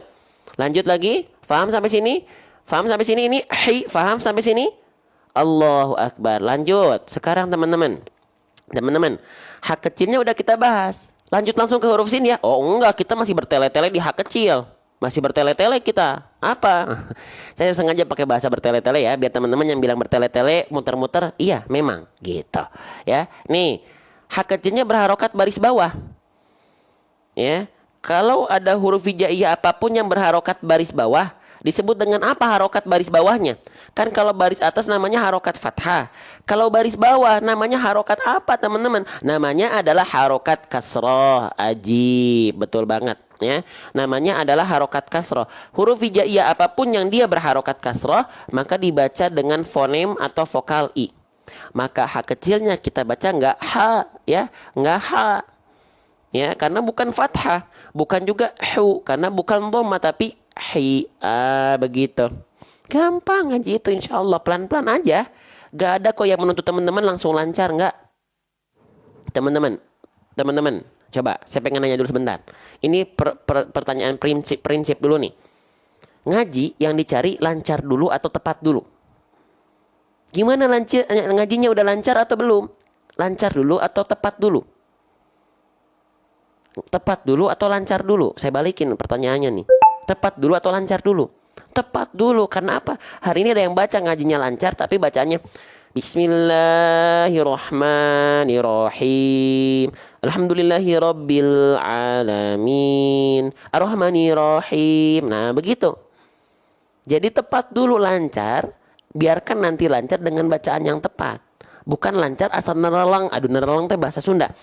lagi. Faham sampai sini? Ini faham sampai sini? Allahu Akbar. Lanjut. Sekarang teman-teman, H kecilnya udah kita bahas. Lanjut langsung ke huruf sin ya. Oh enggak, kita masih bertele-tele di H kecil. Masih bertele-tele kita. Apa? Saya sengaja pakai bahasa bertele-tele ya, biar teman-teman yang bilang bertele-tele, muter-muter, iya memang gitu. Ya. Nih, H kecilnya berharokat baris bawah. Ya. Kalau ada huruf hijaiyah apapun yang berharokat baris bawah, disebut dengan apa harokat baris bawahnya? Kan kalau baris atas namanya harokat fathah. Kalau baris bawah namanya harokat apa teman-teman? Namanya adalah harokat kasroh. Ajib, betul banget ya. Namanya adalah harokat kasroh. Huruf hijaiyah apapun yang dia berharokat kasroh, maka dibaca dengan fonem atau vokal i. Maka ha kecilnya kita baca nggak ha ya, nggak ha. Ya, karena bukan fathah, bukan juga hu, karena bukan dhamma tapi hi. Begitu. Gampang aja itu, insya Allah pelan-pelan aja. Gak ada kok yang menuntut teman-teman langsung lancar, nggak. Teman-teman, coba saya pengen nanya dulu sebentar. Ini pertanyaan prinsip dulu nih. Ngaji yang dicari lancar dulu atau tepat dulu? Gimana ngajinya, udah lancar atau belum? Lancar dulu atau tepat dulu? Tepat dulu atau lancar dulu? Saya balikin pertanyaannya nih. Tepat dulu atau lancar dulu? Tepat dulu. Karena apa? Hari ini ada yang baca ngajinya lancar tapi bacanya Bismillahirrahmanirrahim. Alhamdulillahirabbil alamin. Arrahmanirrahim. Nah, begitu. Jadi tepat dulu lancar, biarkan nanti lancar dengan bacaan yang tepat. Bukan lancar asal nerelang. Aduh, nerelang teh bahasa Sunda.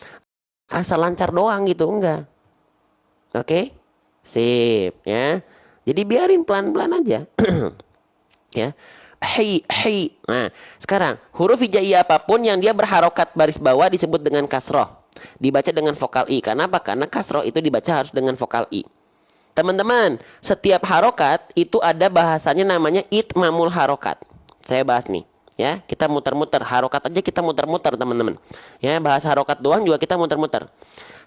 Asal lancar doang gitu, enggak. Oke? Sip, ya. Jadi biarin pelan-pelan aja. Ya. Hi. Nah, sekarang huruf hijaiyah apapun yang dia berharokat baris bawah disebut dengan kasroh. Dibaca dengan vokal i. Kenapa? Karena kasroh itu dibaca harus dengan vokal i. Teman-teman, setiap harokat itu ada bahasanya namanya itmamul harokat. Saya bahas nih. Ya, kita muter-muter, harokat aja kita muter-muter teman-teman. Ya, bahasa harokat doang juga kita muter-muter.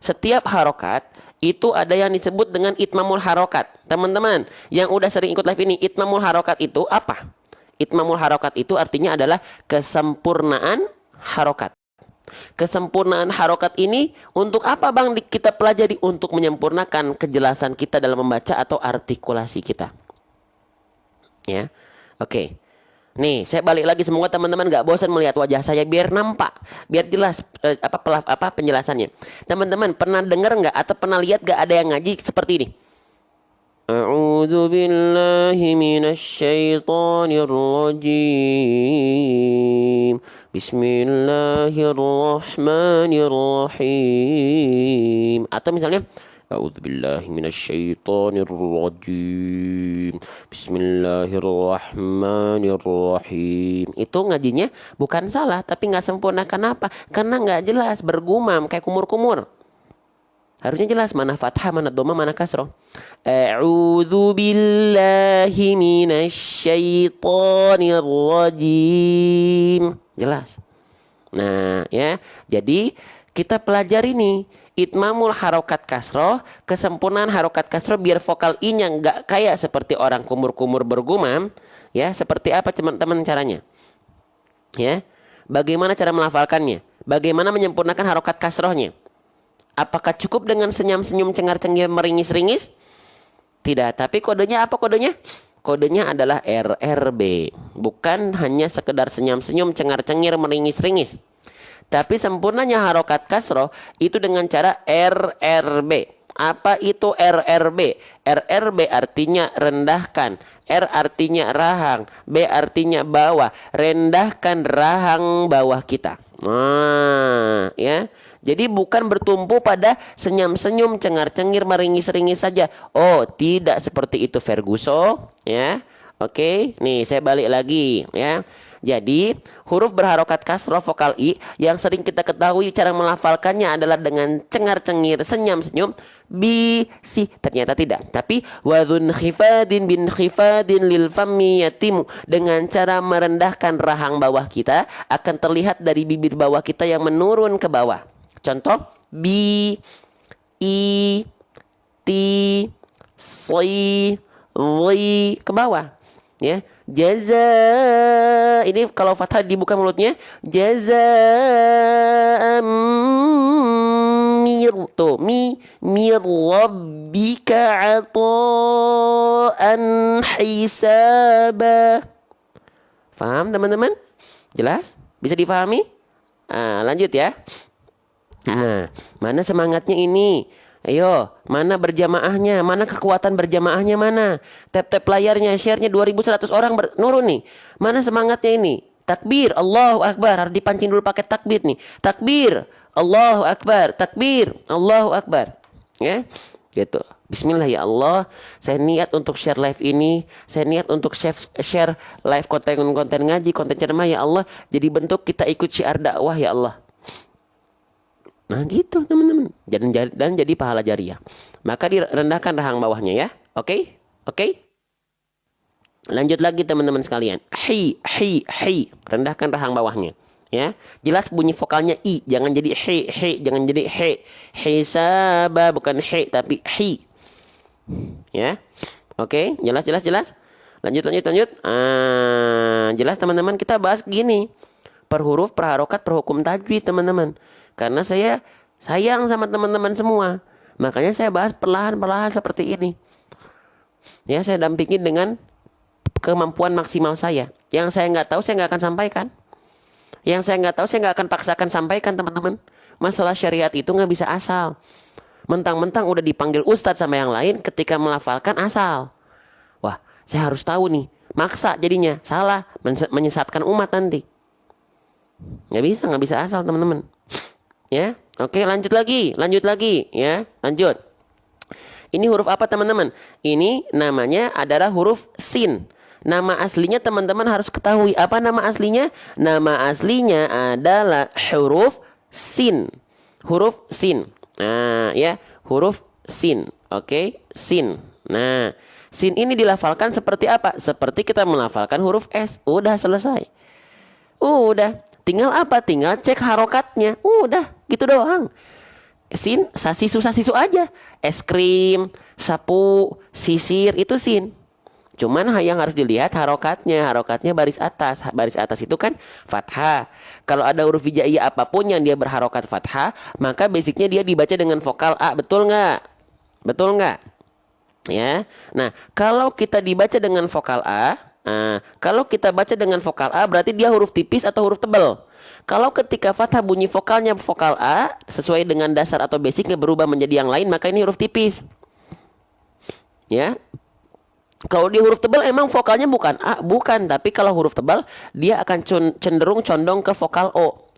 Setiap harokat itu ada yang disebut dengan itmamul harokat. Teman-teman, yang udah sering ikut live ini, itmamul harokat itu apa? Itmamul harokat itu artinya adalah kesempurnaan harokat. Kesempurnaan harokat ini untuk apa bang kita pelajari? Untuk menyempurnakan kejelasan kita dalam membaca atau artikulasi kita. Ya, oke. Nih, saya balik lagi, semoga teman-teman gak bosan melihat wajah saya biar nampak, biar jelas penjelasannya. Teman-teman pernah dengar nggak atau pernah lihat gak ada yang ngaji seperti ini? A'udzu billahi minasyaitonir rajim. Bismillahirrahmanirrahim. Atau misalnya A'udzubillahi minasyaitonirrajim. Bismillahirrahmanirrahim. Itu ngajinya bukan salah, tapi nggak sempurna. Kenapa? Karena nggak jelas, bergumam kayak kumur-kumur. Harusnya jelas mana fathah, mana dhamma, mana kasroh. A'udzubillahi minasyaitonirrajim. Jelas. Nah, ya. Jadi kita pelajari nih itmamul harokat kasroh, kesempurnaan harokat kasroh biar vokal i-nya nggak kayak seperti orang kumur-kumur bergumam. Ya, seperti apa teman-teman caranya? Ya, bagaimana cara melafalkannya? Bagaimana menyempurnakan harokat kasrohnya? Apakah cukup dengan senyum-senyum, cengar-cengir, meringis-ringis? Tidak, tapi kodenya apa kodenya? Kodenya adalah RRB. Bukan hanya sekedar senyum-senyum, cengar-cengir, meringis-ringis. Tapi sempurnanya harokat kasroh itu dengan cara RRB. Apa itu RRB? RRB artinya rendahkan, R artinya rahang, B artinya bawah. Rendahkan rahang bawah kita. Nah, ya. Jadi bukan bertumpu pada senyum-senyum, cengar-cengir, meringis-ringis saja. Oh, tidak seperti itu Ferguson, ya. Oke, nih saya balik lagi, ya. Jadi huruf berharokat kasroh vokal i yang sering kita ketahui cara melafalkannya adalah dengan cengar-cengir, senyum-senyum, si. Ternyata tidak. Tapi wadhun khifadin bin khifadin lil fammi yatimu. Dengan cara merendahkan rahang bawah kita akan terlihat dari bibir bawah kita yang menurun ke bawah. Contoh bi, i, ti, si, li, ke bawah. Ya, jaza, ini kalau fathah dibuka mulutnya, jaza tuh mir rabbika ata'an hisaba. Faham teman-teman? Jelas? Bisa difahami? Lanjut ya. Nah, mana semangatnya ini? Ayo, mana berjamaahnya? Mana kekuatan berjamaahnya mana? Tap-tap layarnya, share-nya 2100 orang nurun nih. Mana semangatnya ini? Takbir, Allahu Akbar. Harus dipancing dulu pakai takbir nih. Takbir, Allahu Akbar. Takbir, Allahu Akbar. Ya, gitu. Bismillah ya Allah. Saya niat untuk share live ini. Saya niat untuk share live konten-konten ngaji, konten ceramah ya Allah. Jadi bentuk kita ikut syiar dakwah ya Allah. Nah gitu teman-teman. Dan jadi pahala jariah. Maka direndahkan rahang bawahnya ya. Oke? Oke? Lanjut lagi teman-teman sekalian. Hi. Rendahkan rahang bawahnya. Ya, jelas bunyi vokalnya i, jangan jadi he, jangan jadi he. Hisaba bukan he tapi hi. Ya. Oke, jelas. Lanjut. Jelas teman-teman, kita bahas gini. Per huruf, per harokat, per hukum tajwid teman-teman. Karena saya sayang sama teman-teman semua. Makanya saya bahas perlahan-perlahan seperti ini. Ya, saya dampingin dengan kemampuan maksimal saya. Yang saya nggak tahu, saya nggak akan sampaikan. Yang saya nggak tahu, saya nggak akan paksakan sampaikan teman-teman. Masalah syariat itu nggak bisa asal. Mentang-mentang udah dipanggil ustadz sama yang lain, ketika melafalkan asal. Wah, saya harus tahu nih. Maksa jadinya, salah, menyesatkan umat nanti. Nggak bisa asal teman-teman. Ya, oke, lanjut lagi, ya, lanjut. Ini huruf apa teman-teman? Ini namanya adalah huruf sin. Nama aslinya teman-teman harus ketahui. Apa nama aslinya? Nama aslinya adalah huruf sin. Huruf sin. Nah, ya, huruf sin. Oke, sin. Nah, sin ini dilafalkan seperti apa? Seperti kita melafalkan huruf S. Udah selesai. Udah. Tinggal apa? Tinggal cek harokatnya. Udah, gitu doang. Sin, sasisu aja. Es krim, sapu, sisir, itu sin. Cuman yang harus dilihat harokatnya. Harokatnya baris atas. Baris atas itu kan fathah. Kalau ada huruf hijaiyah apapun yang dia berharokat fathah, maka basicnya dia dibaca dengan vokal A. Betul nggak? Betul nggak? Ya. Nah, kalau kita dibaca dengan vokal A, kalau kita baca dengan vokal A berarti dia huruf tipis atau huruf tebal. Kalau ketika fathah bunyi vokalnya vokal A sesuai dengan dasar atau basicnya berubah menjadi yang lain, maka ini huruf tipis. Ya. Kalau dia huruf tebal emang vokalnya bukan A, bukan, tapi kalau huruf tebal dia akan cenderung condong ke vokal O.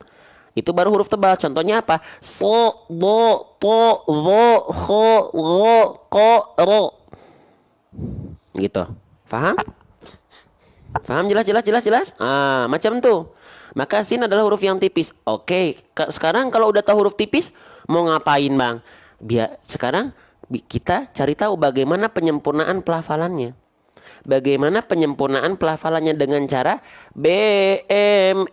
Itu baru huruf tebal. Contohnya apa? So, do, to, vo, ho, ro, ko, ro. Gitu. Paham? Paham? Jelas? Macam tuh. Maka sin adalah huruf yang tipis. Oke, sekarang kalau udah tahu huruf tipis, mau ngapain bang? Sekarang kita cari tahu bagaimana penyempurnaan pelafalannya. Bagaimana penyempurnaan pelafalannya dengan cara BMSS.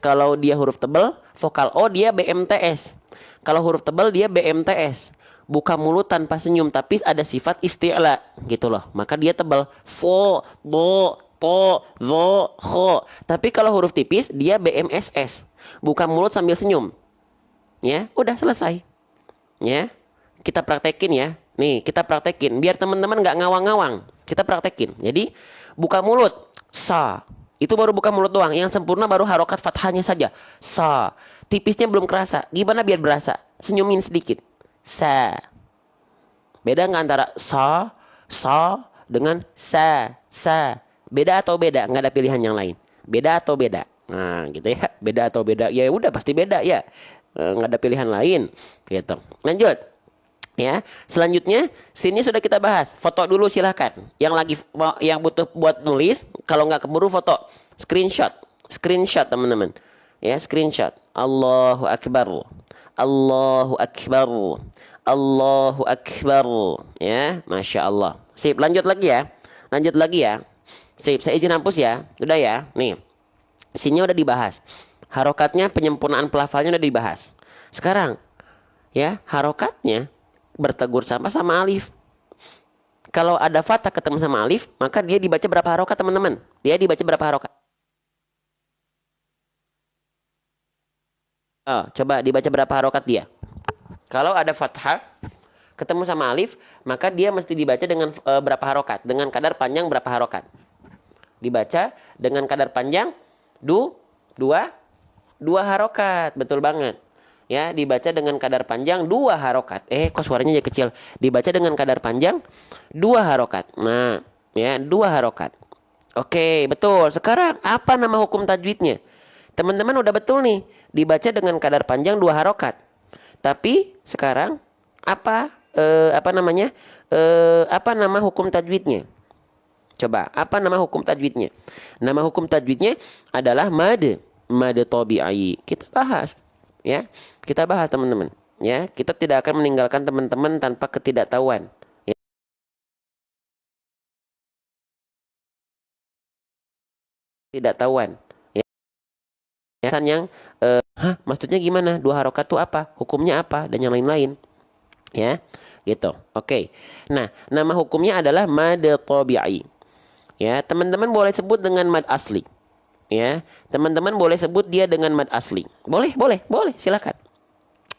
Kalau dia huruf tebal, vokal O dia BMTS. Kalau huruf tebal dia BMTS. Buka mulut tanpa senyum, tapi ada sifat isti'la gitu loh. Maka dia tebal. So, do, to, zo, ho. Tapi kalau huruf tipis dia BMSS. Buka mulut sambil senyum. Ya, udah selesai. Ya, kita praktekin ya. Nih, kita praktekin biar teman-teman nggak ngawang-ngawang. Kita praktekin. Jadi, buka mulut, sa. Itu baru buka mulut doang. Yang sempurna baru harokat fathahnya saja. Sa. Tipisnya belum kerasa. Gimana biar berasa? Senyumin sedikit. Sa. Beda nggak antara sa dengan sa. Beda atau beda? Nggak ada pilihan yang lain. Beda atau beda? Nah, gitu ya. Beda atau beda? Ya udah pasti beda ya. Nggak ada pilihan lain. Gitu. Lanjut. Ya, selanjutnya sinnya sudah kita bahas. Foto dulu silahkan. Yang butuh buat nulis, kalau nggak keburu foto, screenshot teman-teman. Ya, screenshot. Allahu Akbar. Ya, masya Allah. Sip, lanjut lagi ya. Sip, saya izin hapus ya. Udah ya. Nih, sinnya udah dibahas. Harokatnya, penyempurnaan pelafalnya udah dibahas. Sekarang, ya, harokatnya bertegur sama alif. Kalau ada fathah ketemu sama alif, maka dia dibaca berapa harokat teman-teman? Dia dibaca berapa harokat? Oh, coba dibaca berapa harokat dia? Kalau ada fathah ketemu sama alif, maka dia mesti dibaca dengan berapa harokat? Dengan kadar panjang berapa harokat? Dibaca dengan kadar panjang dua harokat. Betul banget. ya, dibaca dengan kadar panjang 2 harokat. Kok suaranya jadi kecil? Dibaca dengan kadar panjang 2 harokat. Nah, ya, 2 harokat. Oke, betul. Sekarang apa nama hukum tajwidnya? Teman-teman udah betul nih, dibaca dengan kadar panjang 2 harokat. Tapi sekarang apa namanya? Apa nama hukum tajwidnya? Coba, apa nama hukum tajwidnya? Nama hukum tajwidnya adalah mad tabi'i. Kita bahas, ya. Kita bahas teman-teman, ya. Kita tidak akan meninggalkan teman-teman tanpa ketidaktahuan. Ya. Ketidaktahuan. Ya. Yang maksudnya gimana? 2 harokat itu apa? Hukumnya apa? Dan yang lain-lain. Ya, gitu. Oke. Nah, nama hukumnya adalah mad tabi'i. Ya, teman-teman boleh sebut dengan mad asli. Ya, teman-teman boleh sebut dia dengan mad asli. Boleh, silakan.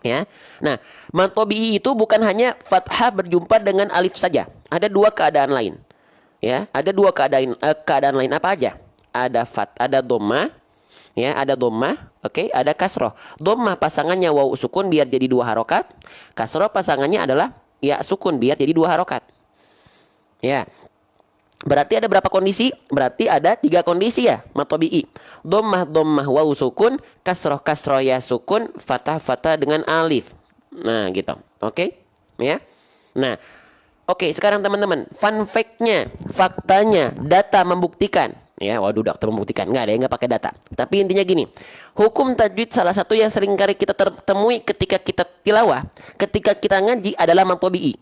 Ya. Nah, mad tabi'i itu bukan hanya fathah berjumpa dengan alif saja. Ada 2 keadaan lain. Ya, ada 2 keadaan lain apa aja? Ada dhammah, ya, ada dhammah, oke, ada kasroh. Dhammah pasangannya waw sukun biar jadi 2 harokat. Kasroh pasangannya adalah ya sukun biar jadi 2 harokat. Ya. Berarti ada berapa kondisi? Berarti ada 3 kondisi ya, mad tabi'i. Dhammah waw sukun, kasroh ya sukun, fathah dengan alif. Nah, gitu. Oke? Ya. Nah, oke, sekarang teman-teman, fun fact-nya, faktanya, data membuktikan. Ya, waduh, dokter membuktikan. Nggak ada yang nggak pakai data. Tapi intinya gini, hukum tajwid salah satu yang sering kali kita temui ketika kita tilawah, ketika kita ngaji adalah mad tabi'i.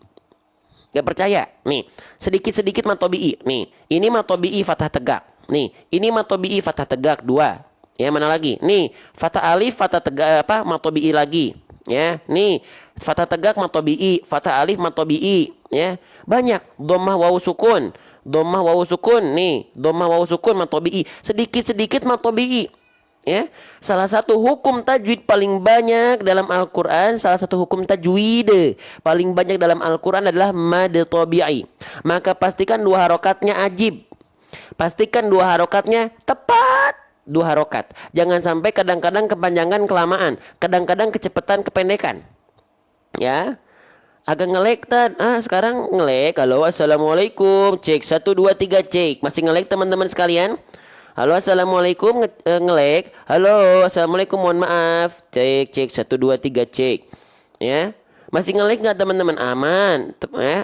Gak percaya? Nih, sedikit-sedikit mad tabi'i. Nih, ini mad tabi'i fathah tegak. Nih, ini mad tabi'i fathah tegak 2. Ya, mana lagi? Nih, fathah alif fathah tegak mad tabi'i lagi. Ya, nih, fathah tegak mad tabi'i, fathah alif mad tabi'i. Ya, banyak. Dhammah waw sukun. Nih, dhammah waw sukun mad tabi'i. Sedikit-sedikit mad tabi'i. Ya, salah satu hukum tajwid paling banyak dalam Al-Quran, salah satu hukum tajwid paling banyak dalam Al-Quran adalah mad tabi'i. Maka pastikan 2 harokatnya ajib. Pastikan 2 harokatnya tepat 2 harokat. Jangan sampai kadang-kadang kepanjangan kelamaan, kadang-kadang kecepatan kependekan. Ya, agak ngelek Tan. Sekarang ngelek. Halo, assalamualaikum. Cek 1 2 3 cek. Masih ngelek teman-teman sekalian? Halo, assalamualaikum, ngelek. Halo, assalamualaikum, mohon maaf. Cek 1 2 3 cek. Ya, masih ngelek nggak teman-teman? Aman,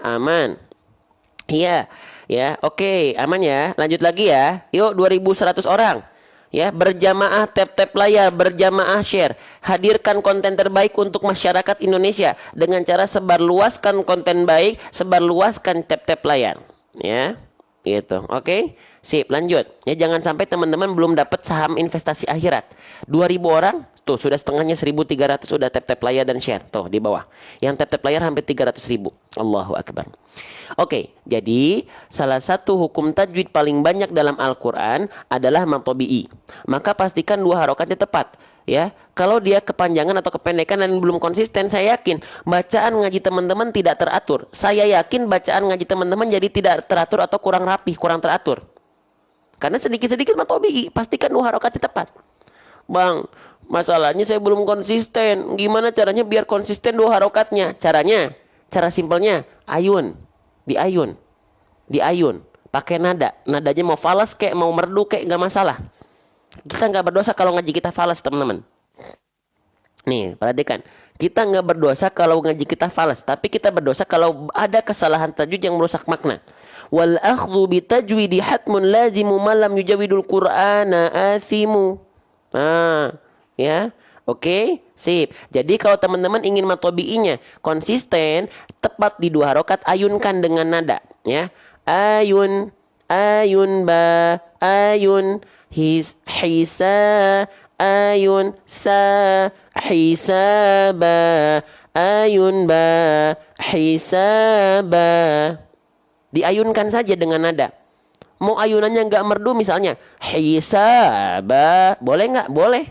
aman. Iya, ya, oke, aman ya. Lanjut lagi ya. Yuk, 2100 orang. Ya, berjamaah tap layar, berjamaah share. Hadirkan konten terbaik untuk masyarakat Indonesia dengan cara sebarluaskan konten baik, sebarluaskan tap layar. Ya. Gitu. Oke. Sip, lanjut. Ya, jangan sampai teman-teman belum dapat saham investasi akhirat. 2000 orang, tuh sudah setengahnya 1300 sudah tap layar dan share. Tuh di bawah. Yang tap layar hampir 300.000. Allahu akbar. Oke, jadi salah satu hukum tajwid paling banyak dalam Al-Qur'an adalah mad tabi'i. Maka pastikan 2 harokatnya tepat. Ya, kalau dia kepanjangan atau kependekan dan belum konsisten, saya yakin bacaan ngaji teman-teman tidak teratur. Saya yakin bacaan ngaji teman-teman jadi tidak teratur atau kurang rapih, kurang teratur. Karena sedikit-sedikit mad tabi'i, pastikan 2 harokatnya tepat. Bang, masalahnya saya belum konsisten. Gimana caranya biar konsisten 2 harokatnya? Cara simpelnya, ayun, diayun, pakai nada. Nadanya mau falas kayak mau merdu kayak nggak masalah. Kita nggak berdosa kalau ngaji kita falas, teman-teman. Nih, perhatikan. Kita nggak berdosa kalau ngaji kita falas, tapi kita berdosa kalau ada kesalahan tajwid yang merusak makna. Wal akhdhu bitajwidi hatmun lazimu malam yujawidul qur'ana athimu. Nah, ya. Oke, sip. Jadi kalau teman-teman ingin mad tabi'inya konsisten, tepat di 2 harokat, ayunkan dengan nada, ya. Ayun, ba, ayun, hisa, ayun, sa, hisaba, ayun, ba, hisaba. Diayunkan saja dengan nada. Mau ayunannya nggak merdu misalnya, hisaba, boleh nggak? Boleh.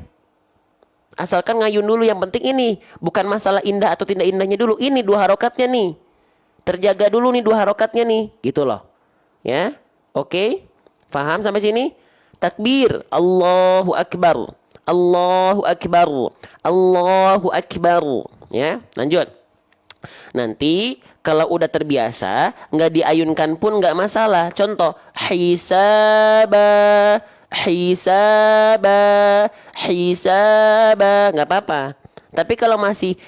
Asalkan ngayun dulu, yang penting ini bukan masalah indah atau tidak indahnya dulu. Ini 2 harokatnya nih. Terjaga dulu nih 2 harokatnya nih, gitu loh. Ya. Oke. Faham sampai sini? Takbir, Allahu akbar. Allahu akbar. Allahu akbar. Ya, lanjut. Nanti kalau udah terbiasa, nggak diayunkan pun nggak masalah. Contoh, hisaba, hisaba, hisaba, nggak apa-apa. Tapi kalau masih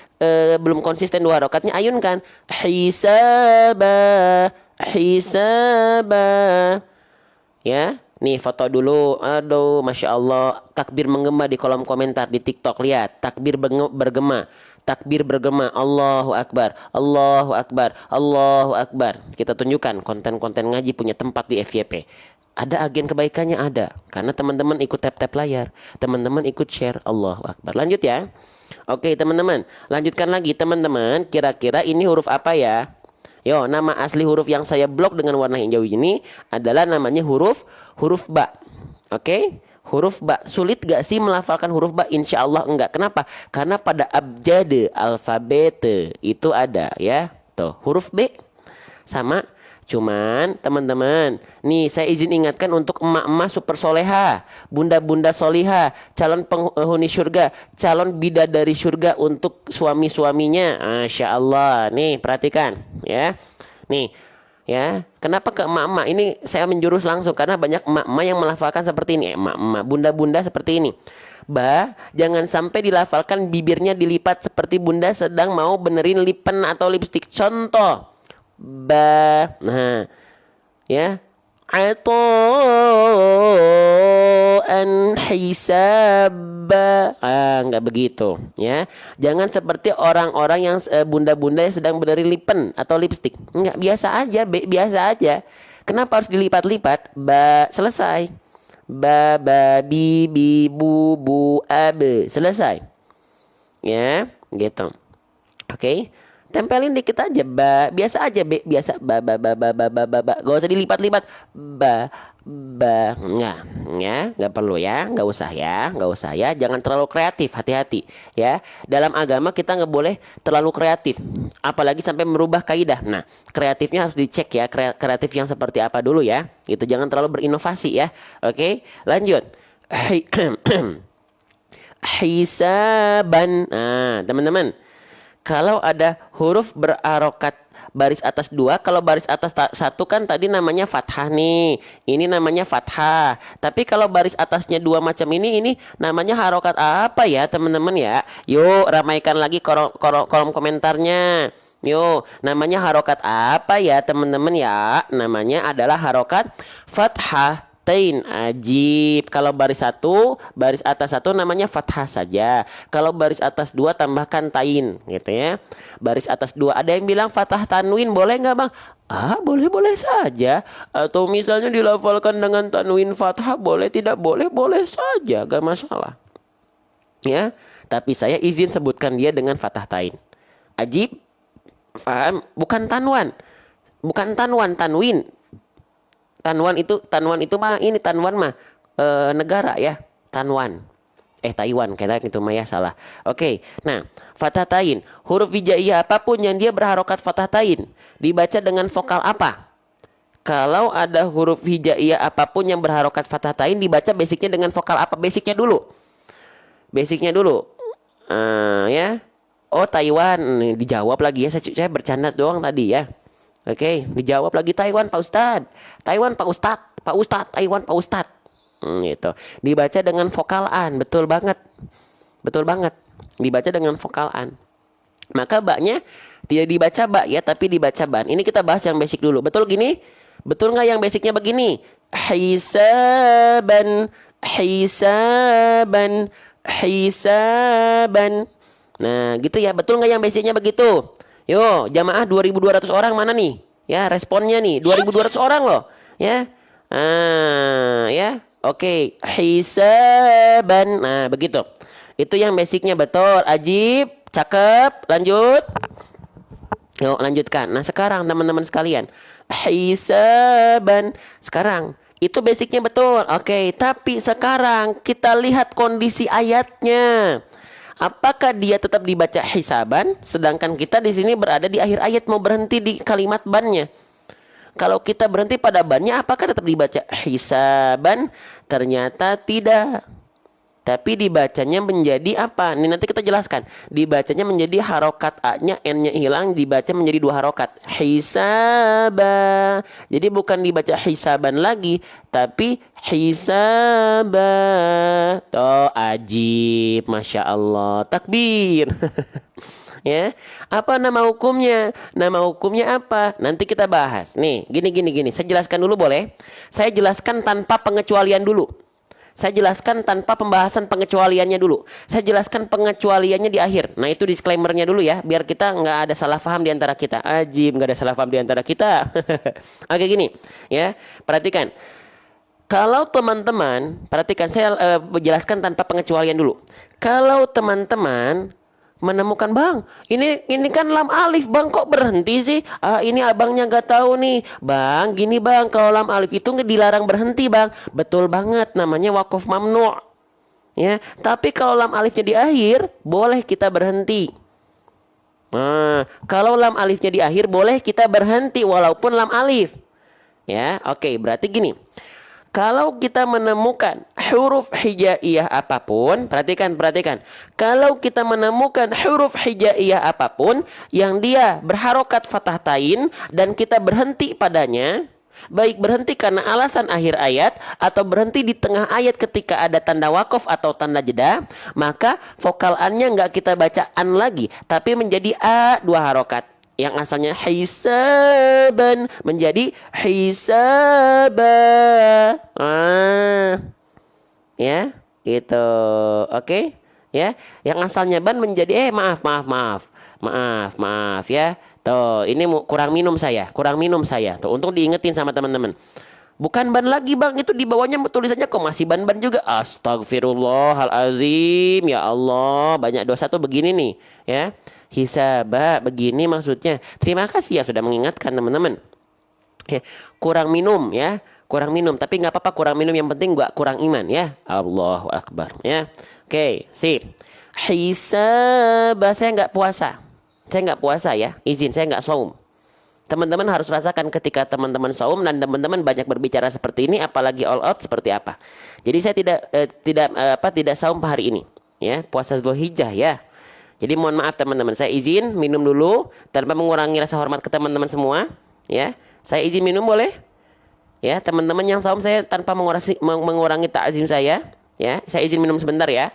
belum konsisten 2 rakaatnya, ayunkan hisaba, hisaba. Ya, nih foto dulu. Aduh, masya Allah, takbir menggema di kolom komentar di TikTok. Lihat, takbir bergema. Takbir bergema, Allahu Akbar, Allahu Akbar, Allahu Akbar. Kita tunjukkan konten-konten ngaji punya tempat di FYP. Ada agen kebaikannya, ada. Karena teman-teman ikut tap-tap layar, teman-teman ikut share, Allahu Akbar. Lanjut ya. Oke teman-teman, lanjutkan lagi teman-teman. Kira-kira ini huruf apa ya? Yo, nama asli huruf yang saya blok dengan warna hijau ini adalah namanya huruf ba. Oke? Huruf ba. Sulit gak sih melafalkan huruf ba? Insya Allah enggak. Kenapa? Karena pada abjad alfabet itu ada ya. Tuh, huruf B sama. Cuman teman-teman, nih saya izin ingatkan untuk emak-emak super soleha, bunda-bunda soliha, calon penghuni surga, calon bidadari surga untuk suami-suaminya. Masya Allah. Nih perhatikan ya. Nih ya, kenapa ke emak-emak? Ini saya menjurus langsung karena banyak emak-emak yang melafalkan seperti ini. Emak-emak, bunda-bunda seperti ini. Ba, jangan sampai dilafalkan bibirnya dilipat seperti bunda sedang mau benerin lipen atau lipstick. Contoh, ba. Nah, ya. Ato'an hisaba. Enggak begitu ya. Jangan seperti orang-orang yang bunda-bunda yang sedang benerin lipen atau lipstick. Enggak, biasa aja, biasa aja. Kenapa harus dilipat-lipat? Ba, selesai. Ba, ba, bi, bi, bu, bu, abe. Selesai. Ya, gitu. Oke. Tempelin dikit aja, ba, biasa aja, biasa, ba, gak usah dilipat-lipat, ba, nggak perlu ya, nggak usah ya, jangan terlalu kreatif, hati-hati ya. Dalam agama kita nggak boleh terlalu kreatif, apalagi sampai merubah kaidah. Nah, kreatifnya harus dicek ya, kreatif yang seperti apa dulu ya, itu jangan terlalu berinovasi ya. Oke, lanjut. Hisaban. Nah, teman-teman, kalau ada huruf berarokat baris atas 2, kalau baris atas 1 kan tadi namanya fathah nih. Ini namanya fathah. Tapi kalau baris atasnya 2 macam ini namanya harokat apa ya teman-teman ya? Yuk ramaikan lagi kolom komentarnya. Yuk, namanya harokat apa ya teman-teman ya? Namanya adalah harokat fathah. Ajib. Kalau baris atas 1 namanya fathah saja. Kalau baris atas 2 tambahkan tain gitu ya. Baris atas 2 ada yang bilang fathah tanwin boleh nggak bang? Boleh saja. Atau misalnya dilafalkan dengan tanwin fathah boleh, tidak boleh, boleh saja, gak masalah ya. Tapi saya izin sebutkan dia dengan fathah tain. Ajib, paham? Bukan tanwan, tanwin. Tanwan itu mah, ini Tanwan mah negara ya, Tanwan. Taiwan kayak gitu mah ya, salah. Oke. Nah, fathah tain, huruf hijaiyah apapun yang dia berharokat fathah tain dibaca dengan vokal apa? Kalau ada huruf hijaiyah apapun yang berharokat fathah tain dibaca basicnya dengan vokal apa? Basicnya dulu. Ya. Oh, Taiwan. Dijawab lagi ya, saya bercanda doang tadi ya. Oke, dijawab lagi Taiwan Pak Ustadz. Taiwan Pak Ustadz, Taiwan Pak Ustadz. Gitu. Dibaca dengan vokal an, betul banget. Dibaca dengan vokal an. Maka baknya tidak dibaca bak ya, tapi dibaca ban. Ini kita bahas yang basic dulu. Betul gini? Betul nggak yang basicnya begini? Hisaban. Nah, gitu ya. Betul nggak yang basicnya begitu? Yo, jamaah 2.200 orang mana nih? Ya, responnya nih 2.200 orang loh. Ya. Ya. Oke, hisaban. Nah, begitu. Itu yang basicnya, betul. Ajib, cakep. Lanjut. Yuk, lanjutkan. Nah, sekarang teman-teman sekalian, hisaban. Sekarang itu basicnya betul. Oke, tapi sekarang kita lihat kondisi ayatnya. Apakah dia tetap dibaca hisaban, sedangkan kita di sini berada di akhir ayat mau berhenti di kalimat bannya. Kalau kita berhenti pada bannya, apakah tetap dibaca hisaban? Ternyata tidak. tapi dibacanya menjadi apa? Ini nanti kita jelaskan. Dibacanya menjadi harokat A-nya, N-nya hilang, dibaca menjadi 2 harokat. Hisaba. Jadi bukan dibaca hisaban lagi, tapi hisaba. Toh ajib, masya Allah. Takbir. Ya, apa nama hukumnya? Nama hukumnya apa? Nanti kita bahas. Nih, gini. Saya jelaskan dulu boleh? Saya jelaskan tanpa pengecualian dulu. Saya jelaskan tanpa pembahasan pengecualiannya dulu. Saya jelaskan pengecualiannya di akhir. Nah, itu disclaimernya dulu ya, biar kita nggak ada salah paham di antara kita. Ajib, nggak ada salah paham di antara kita. Oke, gini ya, perhatikan. Kalau teman-teman, perhatikan, saya jelaskan tanpa pengecualian dulu. Kalau teman-teman menemukan, bang, ini kan lam alif, bang, kok berhenti sih? Ini abangnya nggak tahu nih, bang. Gini bang, kalau lam alif itu dilarang berhenti, bang. Betul banget, namanya wakaf mamnu. Ya, tapi kalau lam alifnya di akhir, boleh kita berhenti. Nah, kalau lam alifnya di akhir, boleh kita berhenti walaupun lam alif. Ya, oke, berarti gini. Kalau kita menemukan huruf hijaiyah apapun, perhatikan. Kalau kita menemukan huruf hijaiyah apapun yang dia berharokat fathah tain dan kita berhenti padanya, baik berhenti karena alasan akhir ayat atau berhenti di tengah ayat ketika ada tanda wakaf atau tanda jeda, maka vokal an-nya nggak kita baca an lagi, tapi menjadi a 2 harokat. Yang asalnya hisaban menjadi hisaba. Ya, gitu. Oke? Ya, yang asalnya ban menjadi maaf ya. Tuh, ini kurang minum saya. Tuh, untuk diingetin sama teman-teman. Bukan ban lagi, bang, itu di bawahnya tulisannya kok masih ban juga. Astagfirullahalazim, ya Allah, banyak dosa tuh begini nih, ya. Hisaba begini maksudnya. Terima kasih ya sudah mengingatkan teman-teman. Ya, kurang minum ya, tapi nggak apa-apa kurang minum, yang penting nggak kurang iman ya. Allahu Akbar ya. Oke, sip. Hisaba, saya nggak puasa ya, izin, saya nggak saum. Teman-teman harus rasakan ketika teman-teman saum dan teman-teman banyak berbicara seperti ini, apalagi all out seperti apa. Jadi saya tidak saum hari ini ya, puasa Dzulhijjah ya. Jadi mohon maaf teman-teman, saya izin minum dulu tanpa mengurangi rasa hormat ke teman-teman semua ya. Saya izin minum boleh? Ya, teman-teman yang saum saya tanpa mengurangi takzim saya ya. Saya izin minum sebentar ya.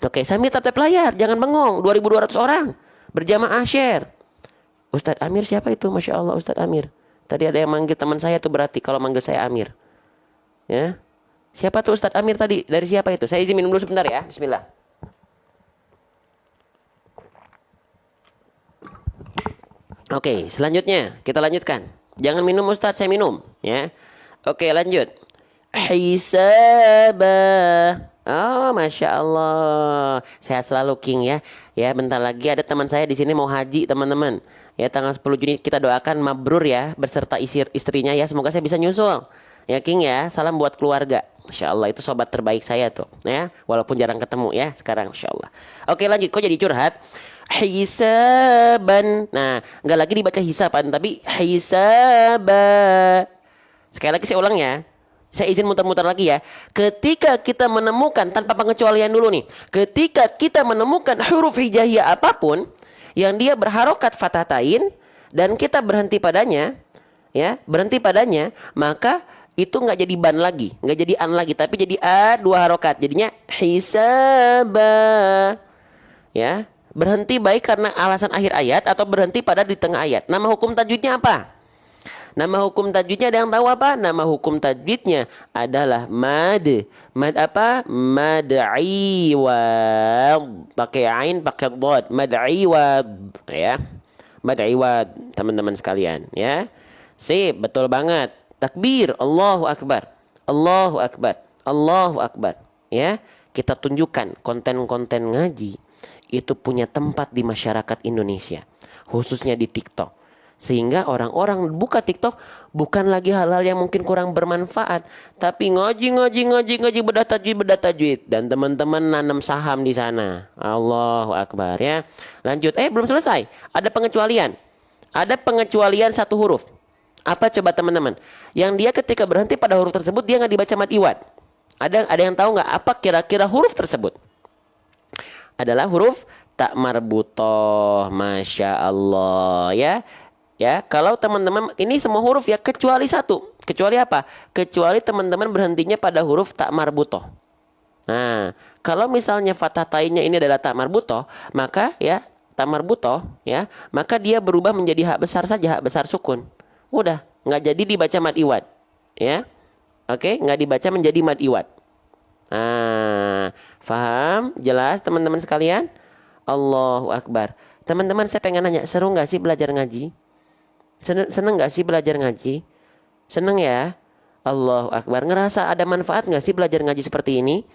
Oke, sambil tatap layar, jangan bengong. 2.200 orang berjamaah share. Ustadz Amir siapa itu? Masya Allah, Ustadz Amir. Tadi ada yang manggil teman saya tuh, berarti kalau manggil saya Amir. Ya. Siapa tuh Ustadz Amir tadi? Dari siapa itu? Saya izin minum dulu sebentar ya. Bismillah. Oke, selanjutnya kita lanjutkan. Jangan minum Ustadz, saya minum ya. Oke, lanjut. Hisaba. Oh, masya Allah, sehat selalu King ya. Ya, bentar lagi ada teman saya di sini mau haji teman-teman. Ya, tanggal 10 Juni kita doakan mabrur ya, beserta istrinya ya. Semoga saya bisa nyusul. Ya King ya, salam buat keluarga. Masya Allah, itu sobat terbaik saya tuh ya. Walaupun jarang ketemu ya sekarang, masya Allah. Oke, lanjut, kok jadi curhat. Hisaban. Nah, nggak lagi dibaca hisaban, tapi hisaba. Sekali lagi saya ulang ya. Saya izin muter-muter lagi ya. Ketika kita menemukan, tanpa pengecualian dulu nih, ketika kita menemukan huruf hijaiyah apapun yang dia berharokat fathah tain dan kita berhenti padanya, ya, maka itu nggak jadi ban lagi, nggak jadi an lagi, tapi jadi a 2 harokat. Jadinya hisaba. Ya, berhenti baik karena alasan akhir ayat atau berhenti pada di tengah ayat. Nama hukum tajwidnya apa? Nama hukum tajwidnya ada yang tahu apa? Nama hukum tajwidnya adalah mad. Mad apa? Mad iwad. Pakai ain, pakai dhad. Mad iwad ya. Mad iwad teman-teman sekalian ya. Sip, betul banget. Takbir, Allahu Akbar. Allahu Akbar. Allahu Akbar. Ya, kita tunjukkan konten-konten ngaji itu punya tempat di masyarakat Indonesia, khususnya di TikTok. Sehingga orang-orang buka TikTok bukan lagi hal-hal yang mungkin kurang bermanfaat, tapi ngaji bedah tajwid dan teman-teman nanam saham di sana. Allahu Akbar ya. Lanjut, belum selesai. Ada pengecualian. Ada pengecualian 1 huruf. Apa coba teman-teman? Yang dia ketika berhenti pada huruf tersebut dia nggak dibaca mad iwad. Ada yang tahu nggak apa kira-kira huruf tersebut? Adalah huruf tak marbutoh. Masya Allah ya. Ya, kalau teman-teman ini semua huruf ya kecuali satu. Kecuali apa? Kecuali teman-teman berhentinya pada huruf tak marbutoh. Nah, kalau misalnya fathah tainya ini adalah tak marbutoh, maka ya tak marbutoh ya, maka dia berubah menjadi hak besar saja, hak besar sukun. Udah, nggak jadi dibaca mad iwad. Ya. Oke, nggak dibaca menjadi mad iwad. Nah, faham? Jelas teman-teman sekalian? Allahu Akbar. Teman-teman saya pengen nanya, seru nggak sih belajar ngaji? Seneng nggak sih belajar ngaji? Seneng ya? Allahu Akbar. Ngerasa ada manfaat nggak sih belajar ngaji seperti ini?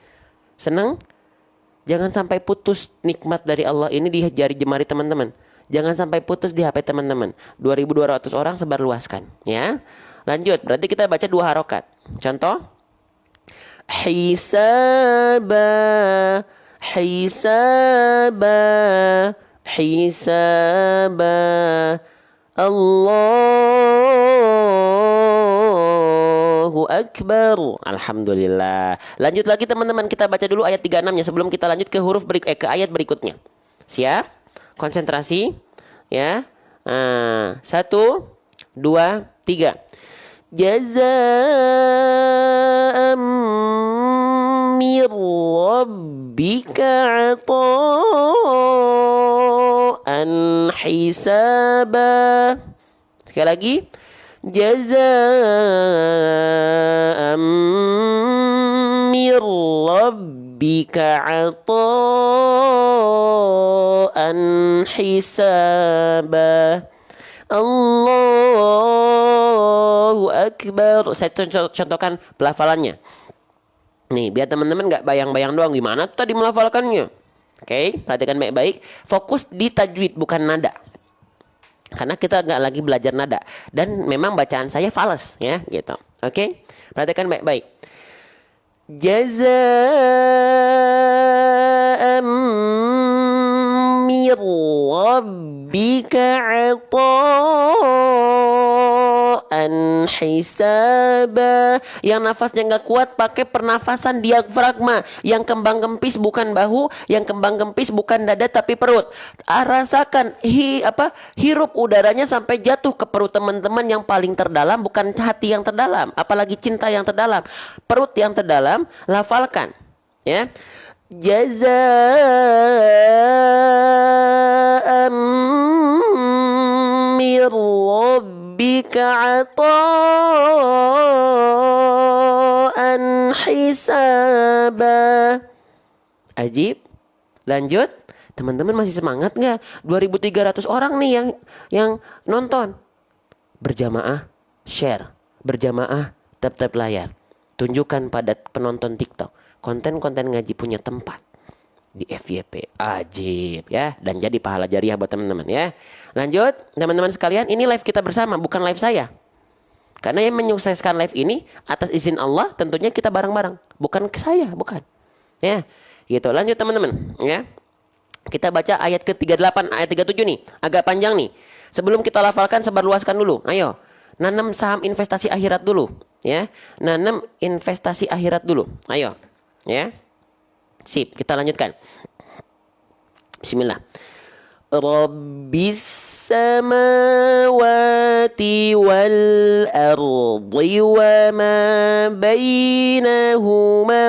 Seneng? Jangan sampai putus nikmat dari Allah ini di jari jemari teman-teman. Jangan sampai putus di HP teman-teman. 2.200 orang sebarluaskan. Ya. Lanjut. Berarti kita baca 2 harokat. Contoh. Hisaba. Hisaba. Hisaba. Allahu Akbar. Alhamdulillah. Lanjut lagi teman-teman, kita baca dulu ayat 36-nya sebelum kita lanjut ke ke ayat berikutnya. Siap? Konsentrasi. Ya. 1, 2, 3. Jazaa'an mir rabbika 'ata'an hisaba. Sekali lagi. Jazaa'an mir rabbika 'ata'an hisaba. Allahu Akbar. Saya contohkan pelafalannya. Nih, biar teman-teman nggak bayang-bayang doang gimana tuh tadi melafalkannya. Oke, perhatikan baik-baik. Fokus di tajwid bukan nada. Karena kita nggak lagi belajar nada. Dan memang bacaan saya fales ya gitu. Oke, perhatikan baik-baik. Jazaa'an mir rabbika 'ata'an hisaba. Yang nafasnya nggak kuat pakai pernafasan diafragma. Yang kembang kempis bukan bahu, yang kembang kempis bukan dada tapi perut. Rasakan hirup udaranya sampai jatuh ke perut teman-teman yang paling terdalam, bukan hati yang terdalam, apalagi cinta yang terdalam. Perut yang terdalam, lafalkan ya. Jazaa'an mir rabbika 'ata'an hisaba. Ajib. Lanjut. Teman-teman masih semangat nggak? 2.300 orang nih yang nonton. Berjamaah share, berjamaah tap-tap layar. Tunjukkan pada penonton TikTok konten-konten ngaji punya tempat di FYP. Ajib ya, dan jadi pahala jariah buat teman-teman ya. Lanjut teman-teman sekalian, ini live kita bersama, bukan live saya. Karena yang menyukseskan live ini atas izin Allah, tentunya kita bareng-bareng, bukan ke saya, bukan. Ya, gitu. Lanjut teman-teman ya. Kita baca ayat ke-38, ayat 37 nih, agak panjang nih. Sebelum kita lafalkan, sebarluaskan dulu. Ayo, nanam saham investasi akhirat dulu ya. Nanam investasi akhirat dulu. Ayo. Ya. Sip, kita lanjutkan. Bismillah. Rabbis samawati wal ardi wa ma bainahuma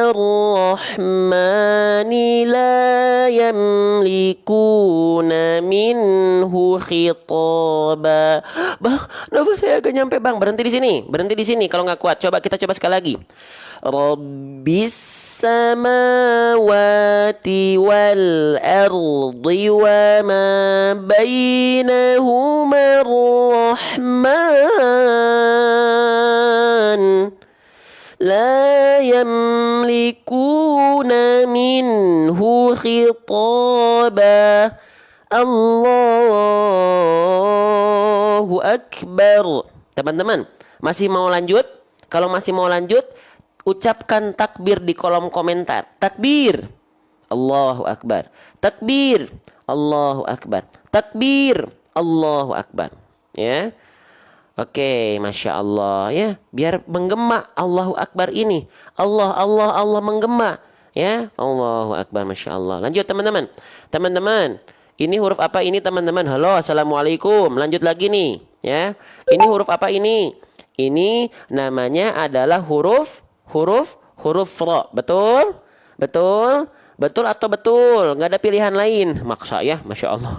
ar-rahmani la yamlikuna minhu khitaba. Bang, nafas saya agak nyampe bang. Berhenti di sini. Berhenti di sini kalau nggak kuat. Kita coba sekali lagi. Rabbis samawati wal ardi wa ma bainahuma ar-rahman la yamlikuna minhu khitaba. Allahu Akbar. Teman-teman, masih mau lanjut? Kalau masih mau lanjut, ucapkan takbir di kolom komentar. Takbir. Allahu Akbar. Takbir. Allahu Akbar. Takbir. Allahu Akbar. Ya. Oke, Masya Allah ya. Biar menggema Allahu Akbar ini. Allah, Allah, Allah menggema. Ya, Allahu Akbar, Masya Allah. Lanjut teman-teman. Teman-teman, ini huruf apa ini teman-teman? Halo, Assalamualaikum. Lanjut lagi nih. Ya, ini huruf apa ini? Ini namanya adalah huruf ro. Betul? Betul? Betul atau betul? Nggak ada pilihan lain. Maksa ya, Masya Allah.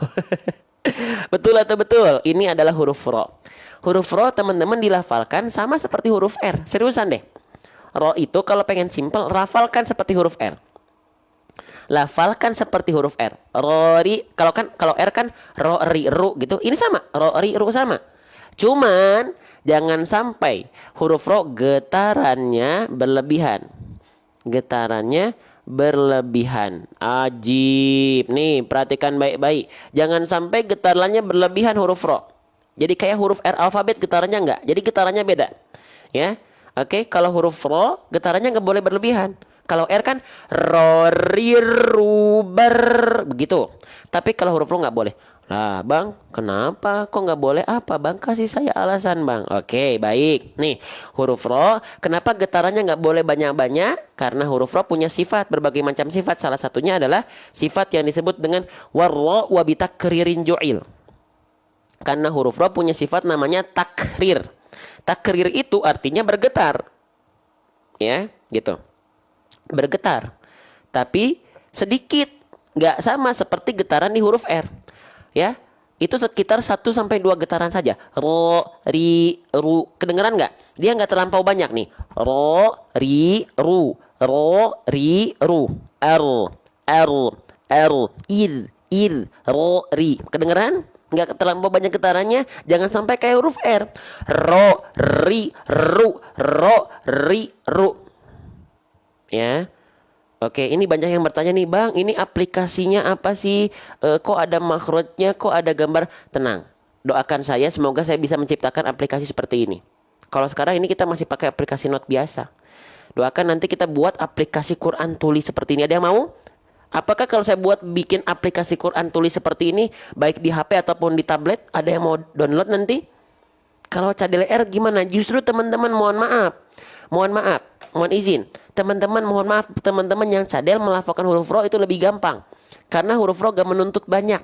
Betul atau betul? Ini adalah huruf ro. Huruf ro teman-teman dilafalkan sama seperti huruf R. Seriusan deh. Ro itu kalau pengen simple, rafalkan seperti huruf R. Lafalkan seperti huruf R. Rori, kalau R kan ro ri ru gitu. Ini sama, ro ri ru sama. Cuman jangan sampai huruf ro getarannya berlebihan. Getarannya berlebihan. Ajib. Nih, perhatikan baik-baik. Jangan sampai getarannya berlebihan huruf ro. Jadi kayak huruf R alfabet getarannya enggak. Jadi getarannya beda. Ya. Oke, kalau huruf ro getarannya enggak boleh berlebihan. Kalau R kan ro ri ru ber begitu. Tapi kalau huruf ro enggak boleh. Lah, Bang, kenapa kok enggak boleh? Apa, Bang? Kasih saya alasan, Bang. Oke, baik. Nih, huruf ro kenapa getarannya enggak boleh banyak-banyak? Karena huruf ro punya sifat, berbagai macam sifat. Salah satunya adalah sifat yang disebut dengan warro wa bitakririn ju'il. Karena huruf ro punya sifat namanya takrir. Takrir itu artinya bergetar. Ya, gitu. Bergetar. Tapi sedikit. Nggak sama seperti getaran di huruf R. Ya, itu sekitar 1 sampai 2 getaran saja. Ro, ri, ru. Kedengeran nggak? Dia nggak terlampau banyak nih. Ro, ri, ru. Ro, ri, ru. R, R, R. Ir, ro, ri. Kedengeran? Nggak terlampau banyak getarannya. Jangan sampai kayak huruf R. Ro, ri, ru. Ro, ri, ru. Ya. Oke, ini banyak yang bertanya nih, Bang, ini aplikasinya apa sih? Kok ada makhrajnya, kok ada gambar? Tenang. Doakan saya, semoga saya bisa menciptakan aplikasi seperti ini. Kalau sekarang ini kita masih pakai aplikasi Note biasa. Doakan nanti kita buat aplikasi Quran tulis seperti ini. Ada yang mau? Apakah kalau saya buat bikin aplikasi Quran tulis seperti ini, baik di HP ataupun di tablet, ada yang mau download nanti? Kalau Cadel R gimana? Justru teman-teman mohon maaf, mohon izin. Teman-teman mohon maaf, teman-teman yang cadel melafalkan huruf ro itu lebih gampang. Karena huruf ro gak menuntut banyak.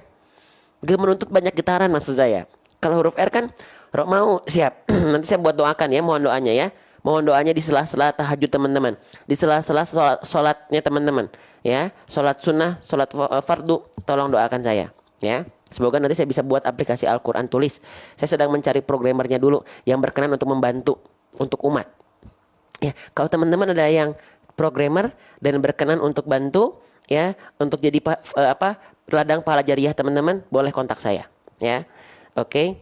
Gak menuntut banyak getaran maksud saya. Kalau huruf R kan, ro mau, siap. Nanti saya buat doakan ya, mohon doanya ya. Mohon doanya di sela-sela tahajud teman-teman. Di sela-sela sholatnya teman-teman. Ya, sholat sunnah, sholat fardu, tolong doakan saya. Ya, semoga nanti saya bisa buat aplikasi Al-Quran tulis. Saya sedang mencari programmernya dulu yang berkenan untuk membantu untuk umat. Ya, kalau teman-teman ada yang programmer dan berkenan untuk bantu, ya, untuk jadi ladang pahala jariah teman-teman, boleh kontak saya. Ya, oke.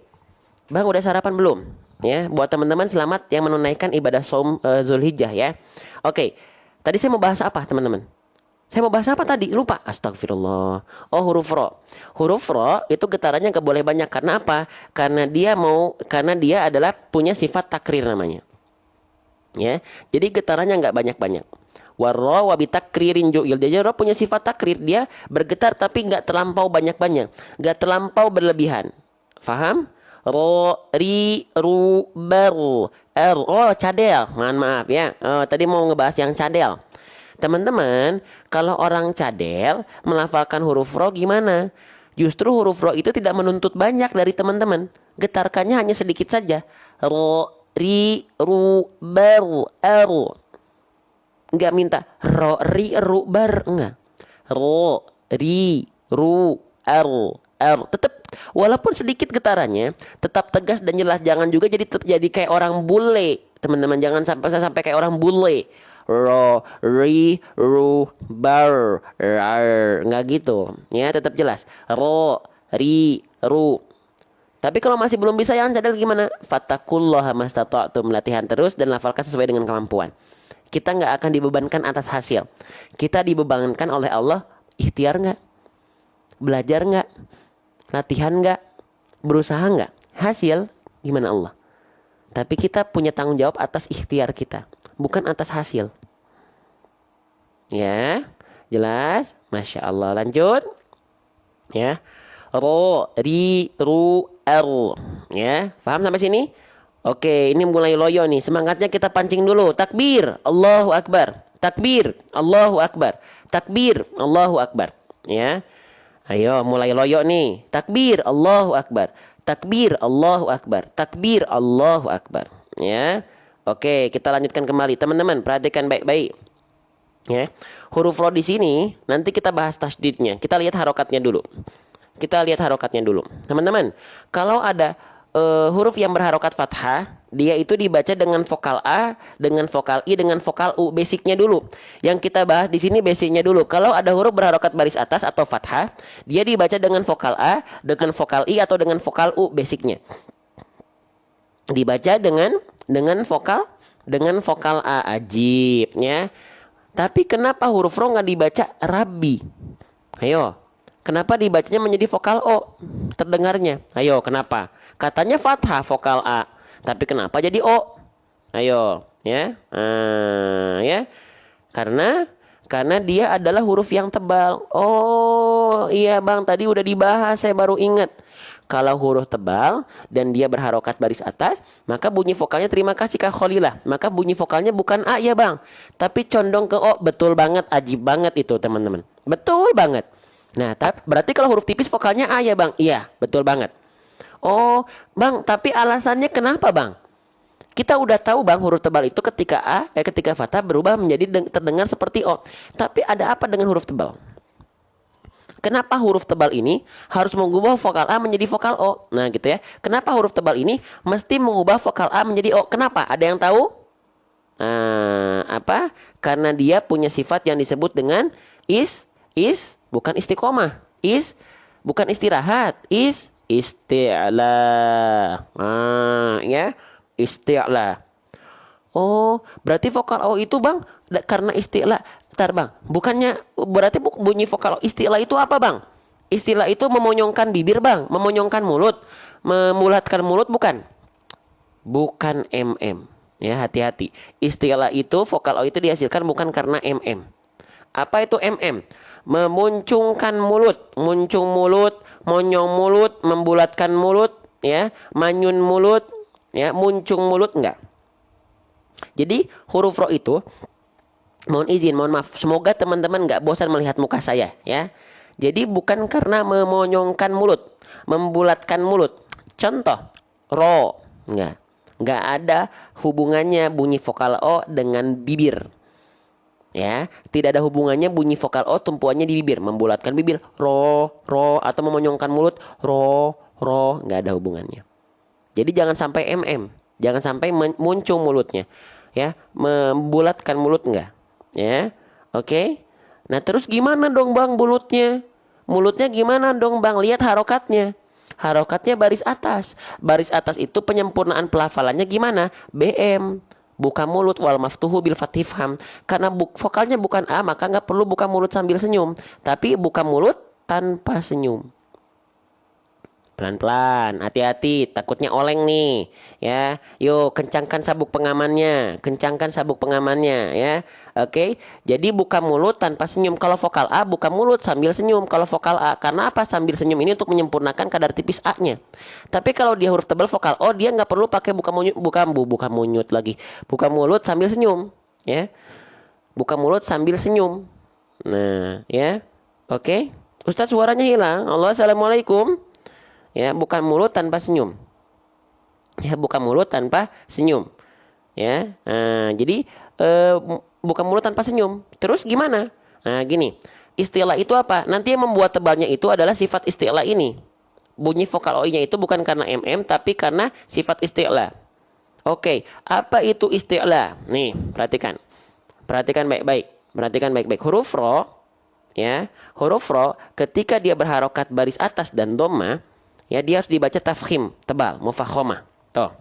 Bang, udah sarapan belum? Ya, buat teman-teman selamat yang menunaikan ibadah shaum Zulhijjah ya. Oke, tadi saya mau bahas apa teman-teman? Saya mau bahas apa tadi? Lupa. Astagfirullah. Oh, huruf ro. Huruf ro itu getarannya gak boleh banyak. Karena apa? Karena dia adalah punya sifat takrir namanya. Ya, jadi getarannya nggak banyak-banyak. Warro wabitakririn ju'il. Jadi ro punya sifat takrir, dia bergetar tapi nggak terlampau banyak-banyak, nggak terlampau berlebihan. Faham? Ro, ri, ru, ber, r. Oh, cadel. Mohon maaf ya. Tadi mau ngebahas yang cadel. Teman-teman, kalau orang cadel melafalkan huruf ro gimana? Justru huruf ro itu tidak menuntut banyak dari teman-teman. Getarkannya hanya sedikit saja. Ro, ri, ru, ber, er. Enggak minta ro, ri, ru, ber. Enggak. Ro, ri, ru, er, er. Tetap walaupun sedikit getarannya, tetap tegas dan jelas. Jangan juga jadi kayak orang bule. Teman-teman, jangan sampai kayak orang bule. Ro, ri, ru, ber, rar. Enggak gitu. Ya, tetap jelas. Ro, ri, ru. Tapi kalau masih belum bisa yang cadel gimana? Fattakullaha mastata'tum, latihan terus dan lafalkan sesuai dengan kemampuan. Kita nggak akan dibebankan atas hasil. Kita dibebankan oleh Allah. Ikhtiar nggak? Belajar nggak? Latihan nggak? Berusaha nggak? Hasil gimana Allah? Tapi kita punya tanggung jawab atas ikhtiar kita, bukan atas hasil. Ya, jelas? Masya Allah. Lanjut. Ya. Ro, ri, ru, er. Ya, paham sampai sini? Oke, ini mulai loyo nih. Semangatnya kita pancing dulu. Takbir, Allahu Akbar. Takbir, Allahu Akbar. Takbir, Allahu Akbar. Ya. Ayo mulai loyo nih. Takbir, Allahu Akbar. Takbir, Allahu Akbar. Takbir, Allahu Akbar. Ya. Oke, kita lanjutkan kembali. Teman-teman, perhatikan baik-baik. Ya. Huruf ro di sini nanti kita bahas tasdidnya. Kita lihat harokatnya dulu. Teman-teman, kalau ada huruf yang berharokat fathah, dia itu dibaca dengan vokal A, dengan vokal I, dengan vokal U. Basicnya dulu. Yang kita bahas di sini basicnya dulu. Kalau ada huruf berharokat baris atas atau fathah, dia dibaca dengan vokal A, dengan vokal I atau dengan vokal U. Basicnya dibaca dengan vokal A. Ajib, ya. Tapi kenapa huruf ro nggak dibaca rabi? Ayo. Kenapa dibacanya menjadi vokal O terdengarnya? Ayo, kenapa? Katanya fathah vokal A, tapi kenapa jadi O? Ayo, ya. Ya. Karena dia adalah huruf yang tebal. Oh, iya Bang, tadi udah dibahas, saya baru ingat. Kalau huruf tebal dan dia berharokat baris atas, maka bunyi vokalnya, terima kasih Kak Kholilah, maka bunyi vokalnya bukan A ya Bang, tapi condong ke O. Betul banget, ajib banget itu teman-teman. Betul banget. Nah, berarti kalau huruf tipis vokalnya A ya Bang? Iya, betul banget. Oh, Bang, tapi alasannya kenapa Bang? Kita udah tahu Bang, huruf tebal itu ketika fathah berubah menjadi terdengar seperti O. Tapi ada apa dengan huruf tebal? Kenapa huruf tebal ini harus mengubah vokal A menjadi vokal O? Nah, gitu ya. Kenapa huruf tebal ini mesti mengubah vokal A menjadi O? Kenapa? Ada yang tahu? Apa? Karena dia punya sifat yang disebut dengan bukan istiqomah, bukan istirahat, isti'la. Ya, isti'la. Oh, berarti vokal O itu Bang karena isti'la. Bentar Bang, bukannya berarti bunyi vokal O isti'la itu apa Bang? Isti'la itu memonyongkan bibir Bang, memonyongkan mulut, memulatkan mulut, bukan? Bukan MM. Ya, hati-hati. Isti'la itu vokal O itu dihasilkan bukan karena MM. Apa itu MM? Memuncungkan mulut, muncung mulut, monyong mulut, membulatkan mulut, ya, manyun mulut, ya, muncung mulut, enggak. Jadi huruf ro itu, mohon maaf, semoga teman-teman enggak bosan melihat muka saya, ya. Jadi bukan karena memonyongkan mulut, membulatkan mulut. Contoh, ro, enggak ada hubungannya bunyi vokal O dengan bibir. Ya, tidak ada hubungannya bunyi vokal O tumpuannya di bibir, membulatkan bibir, ro, atau memonyongkan mulut, ro, nggak ada hubungannya. Jadi jangan sampai MM, jangan sampai muncung mulutnya, ya, membulatkan mulut enggak, ya, oke. Nah terus gimana dong Bang mulutnya gimana dong Bang? Lihat harokatnya baris atas itu penyempurnaan pelafalannya gimana? BM. Buka mulut wal maftuhu bil fathifham. Karena vokalnya bukan A, maka nggak perlu buka mulut sambil senyum, tapi buka mulut tanpa senyum. Pelan-pelan, hati-hati, takutnya oleng nih, ya. Yuk, kencangkan sabuk pengamannya, ya. Oke. Jadi buka mulut tanpa senyum. Kalau vokal A buka mulut sambil senyum. Kalau vokal A, karena apa? Sambil senyum ini untuk menyempurnakan kadar tipis A-nya. Tapi kalau dia huruf tebal vokal O, dia nggak perlu pakai buka mulut sambil senyum, ya. Buka mulut sambil senyum. Nah, ya. Oke. Ustadz suaranya hilang. Allah, assalamualaikum. Ya, bukan mulut tanpa senyum. Ya, bukan mulut tanpa senyum. Ya, jadi bukan mulut tanpa senyum. Terus gimana? Nah, gini. Istilah itu apa? Nanti yang membuat tebalnya itu adalah sifat istilah ini. Bunyi vokal O-nya itu bukan karena MM, tapi karena sifat istilah. Oke, apa itu istilah? Nih, perhatikan. Perhatikan baik-baik. Huruf ro, ya. Huruf ro ketika dia berharokat baris atas dan dhamma, ya, dia harus dibaca tafkhim, tebal, mufakhomah. Tuh.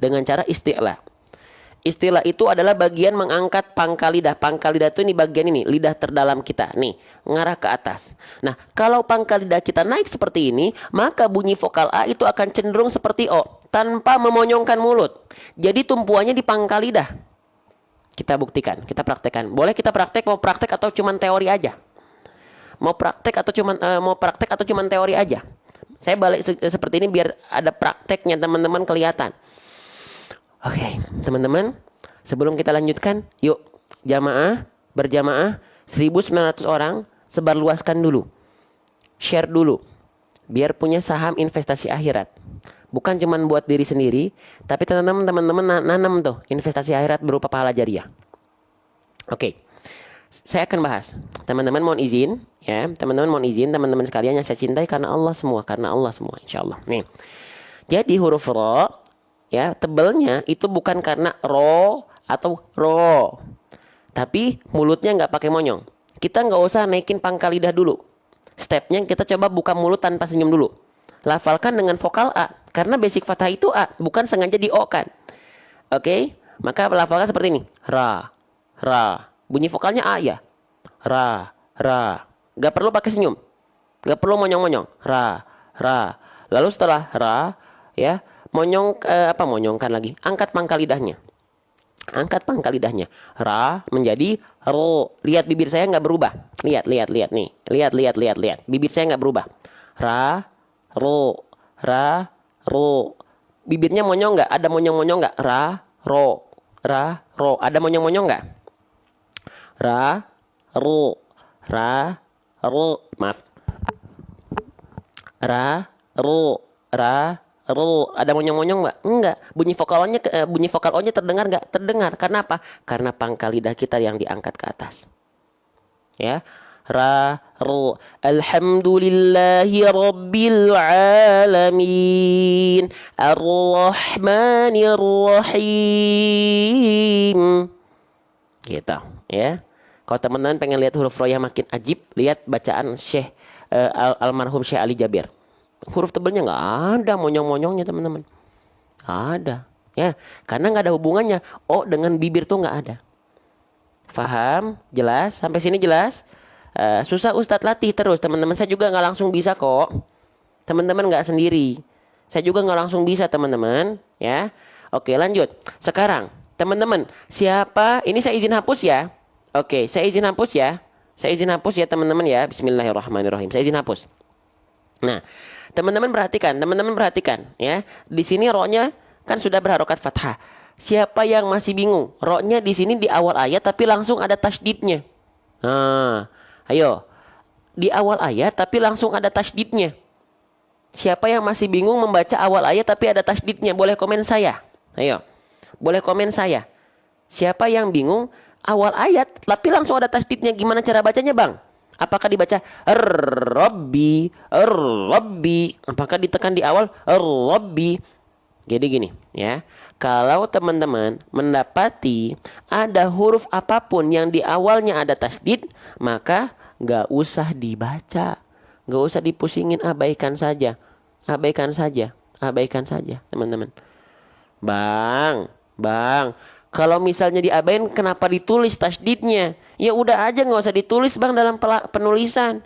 Dengan cara istilah. Istilah itu adalah bagian mengangkat pangkal lidah. Pangkal lidah itu ini bagian ini, lidah terdalam kita. Nih, ngarah ke atas. Nah, kalau pangkal lidah kita naik seperti ini, maka bunyi vokal A itu akan cenderung seperti O, tanpa memonyongkan mulut. Jadi tumpuannya di pangkal lidah. Kita buktikan, kita praktekkan. Boleh kita mau praktek atau cuman teori aja? Mau praktek atau cuman teori aja? Saya balik seperti ini biar ada prakteknya teman-teman kelihatan. Oke, teman-teman, sebelum kita lanjutkan, yuk berjamaah 1.900 orang, sebarluaskan dulu. Share dulu. Biar punya saham investasi akhirat. Bukan cuma buat diri sendiri, tapi teman-teman nanam tuh investasi akhirat berupa pahala jariah. Oke. Saya akan bahas. Teman-teman mohon izin, ya. Teman-teman sekalian yang saya cintai karena Allah semua, insyaallah. Nih. Jadi huruf ro, ya, tebelnya itu bukan karena ro atau ro. Tapi mulutnya nggak pakai monyong. Kita nggak usah naikin pangkal lidah dulu. Stepnya kita coba buka mulut tanpa senyum dulu. Lafalkan dengan vokal A. Karena basic fathah itu A, bukan sengaja di O kan. Oke? Maka lafalkan seperti ini. Ra. Bunyi vokalnya A ya. Ra. Gak perlu pakai senyum. Gak perlu monyong-monyong. Ra. Lalu setelah ra, ya, monyongkan lagi. Angkat pangkal lidahnya. Ra menjadi ro. Lihat bibir saya nggak berubah. Lihat nih. Lihat. Bibir saya nggak berubah. Ra, ro. Bibirnya monyong nggak? Ada monyong-monyong nggak? Ra, ro. Ada monyong-monyong nggak? Ra, ro. Maaf. Ra, ro. Ada monyong-monyong nggak? Enggak. Bunyi vokal O-nya terdengar nggak? Terdengar. Karena apa? Karena pangkal lidah kita yang diangkat ke atas. Ya. Ra, ro. Alhamdulillahi rabbil alamin. Ar-Rahmanir Rahim. Gitu, ya. Kalau teman-teman pengen lihat huruf ro yang makin ajib, lihat bacaan Syekh almarhum Syekh Ali Jabir. Huruf tebelnya nggak ada monyong-monyongnya, teman-teman. Ada, ya. Karena nggak ada hubungannya O dengan bibir tuh nggak ada. Faham? Jelas? Sampai sini jelas? Susah Ustadz, latih terus, teman-teman. Saya juga nggak langsung bisa kok. Teman-teman nggak sendiri. Saya juga nggak langsung bisa, teman-teman. Ya. Oke, lanjut. Sekarang, teman-teman, siapa? Ini saya izin hapus ya. Oke, saya izin hapus ya. Teman-teman ya. Bismillahirrahmanirrahim. Saya izin hapus. Nah, teman-teman perhatikan ya. Di sini ro-nya kan sudah berharokat fathah. Siapa yang masih bingung? Ro-nya di sini di awal ayat tapi langsung ada tasydidnya. Nah, ayo. Di awal ayat tapi langsung ada tasydidnya. Siapa yang masih bingung membaca awal ayat tapi ada tasydidnya? Boleh komen saya. Ayo. Boleh komen saya. Siapa yang bingung awal ayat tapi langsung ada tasydidnya, gimana cara bacanya, Bang? Apakah dibaca Rabbi? Apakah ditekan di awal Rabbi? Jadi gini, ya. Kalau teman-teman mendapati ada huruf apapun yang di awalnya ada tasydid, maka gak usah dibaca, gak usah dipusingin, abaikan saja, teman-teman. Bang, kalau misalnya diabain, kenapa ditulis tasydidnya? Ya udah aja nggak usah ditulis, Bang, dalam penulisan.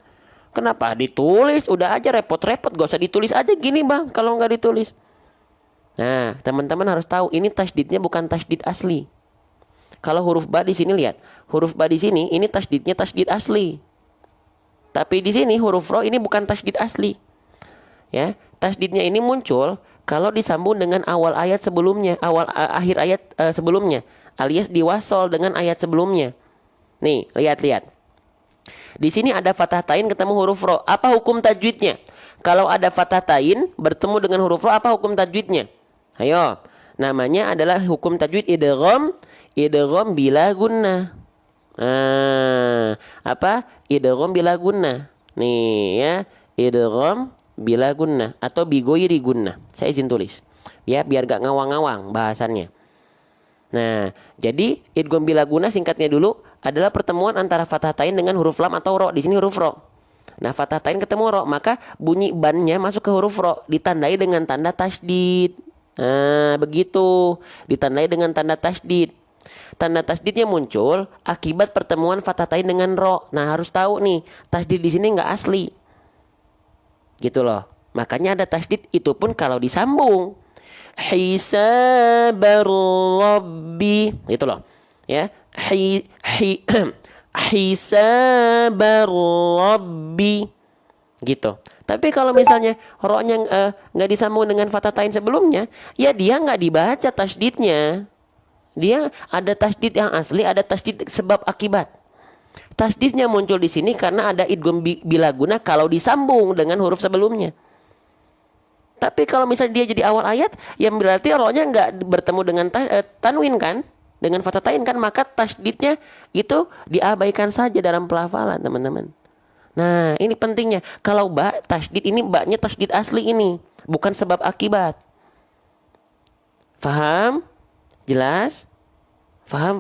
Kenapa ditulis? Udah aja repot-repot, gak usah ditulis aja gini, Bang, kalau nggak ditulis. Nah, teman-teman harus tahu ini tasydidnya bukan tasydid asli. Kalau huruf ba di sini, lihat, huruf ba di sini ini tasydidnya tasydid asli. Tapi di sini huruf ro ini bukan tasydid asli. Ya, tasydidnya ini muncul kalau disambung dengan awal ayat sebelumnya, akhir ayat sebelumnya, alias diwasol dengan ayat sebelumnya. Nih, lihat. Di sini ada fathah tain ketemu huruf ro. Apa hukum tajwidnya? Kalau ada fathah tain bertemu dengan huruf ro, apa hukum tajwidnya? Ayo. Namanya adalah hukum tajwid idgham bila gunnah. Apa? Idgham bila gunnah. Nih ya, idgham bila gunnah atau bigoiri gunnah. Saya izin tulis. Ya, biar gak ngawang-ngawang bahasannya. Nah, jadi idgham bila gunnah singkatnya dulu adalah pertemuan antara fathah tain dengan huruf lam atau ro. Di sini huruf ro. Nah, fathah tain ketemu ro, maka bunyi bannya masuk ke huruf ro, ditandai dengan tanda tasydid. Nah, begitu. Ditandai dengan tanda tasydid. Tanda tasydidnya muncul akibat pertemuan fathah tain dengan ro. Nah, harus tahu nih, tasydid di sini nggak asli. Gitu loh. Makanya ada tasydid, itu pun kalau disambung. Hisabar Rabbi. Gitu loh. Ya. Hisabar Rabbi. Gitu. Tapi kalau misalnya ro-nya nggak disambung dengan fatatain sebelumnya, ya dia nggak dibaca tasdidnya. Dia ada tasdid yang asli, ada tasdid sebab akibat. Tasdidnya muncul di sini karena ada idgham bilaguna kalau disambung dengan huruf sebelumnya. Tapi kalau misalnya dia jadi awal ayat, yang berarti ro-nya nggak bertemu dengan tanwin kan, dengan fatatain kan, maka tasdidnya itu diabaikan saja dalam pelafalan, teman-teman. Nah, ini pentingnya. Kalau ba tasdid ini, baknya tasdid asli ini, bukan sebab akibat. Faham? Jelas? Faham?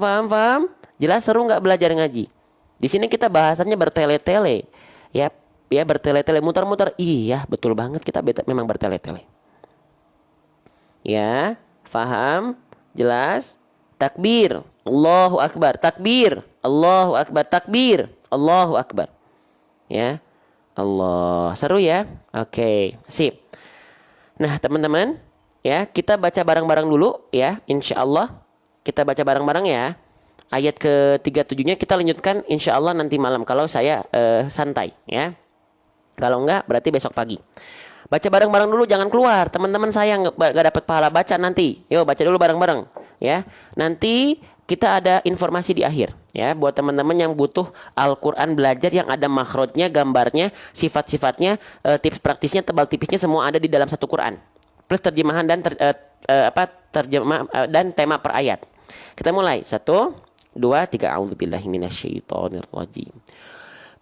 Jelas, seru nggak belajar ngaji? Di sini kita bahasannya bertele-tele. Ya, bertele-tele, muter-muter. Iya, betul banget, kita memang bertele-tele. Ya, faham? Jelas? Takbir, Allahu Akbar. Takbir, Allahu Akbar. Takbir, Allahu Akbar. Ya, Allah, seru ya. Oke, sip. Nah, teman-teman, ya, kita baca bareng-bareng dulu ya, insya Allah. Kita baca bareng-bareng ya. Ayat ke-37-nya kita lanjutkan insya Allah nanti malam kalau saya santai ya. Kalau enggak berarti besok pagi. Baca bareng-bareng dulu, jangan keluar. Teman-teman saya nggak dapat pahala baca nanti. Yuk baca dulu bareng-bareng ya. Nanti kita ada informasi di akhir ya, buat teman-teman yang butuh Al-Quran belajar yang ada makhrajnya, gambarnya, sifat-sifatnya, tips praktisnya, tebal tipisnya, semua ada di dalam satu Quran. Plus terjemahan dan terjemah dan tema per ayat. Kita mulai. 1, 2, 3. A'udzubillahi minasyaitonirrajim.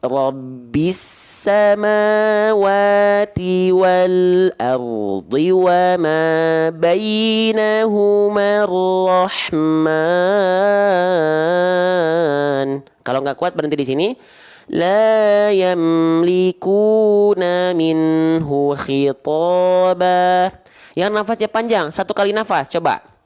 Rabbis samawati wal ardi wa ma bainahuma rahman. Kalau nggak kuat berhenti di sini. La yamlikuna minhu khitaba. Yang nafasnya panjang, satu kali nafas, coba.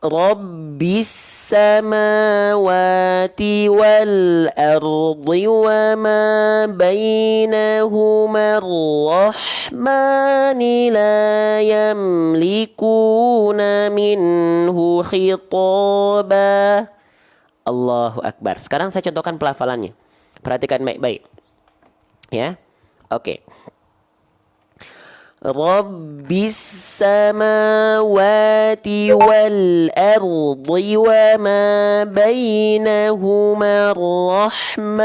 Rabbis samawati wal ardi wa ma bainahuma rahmani la yamlikuna minhu khitaba. Allahu Akbar. Sekarang saya contohkan pelafalannya. Perhatikan baik-baik. Ya. Oke. Rabbis samawati wal ardi wa ma bainahuma rahman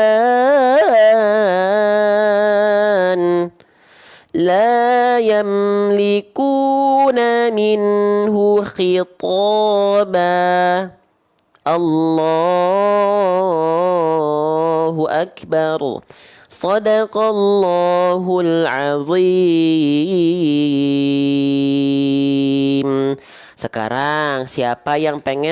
la yamlikuna minhu khitaba. Allahu Akbar. Sadaqallahul azim. Sekarang siapa yang pengen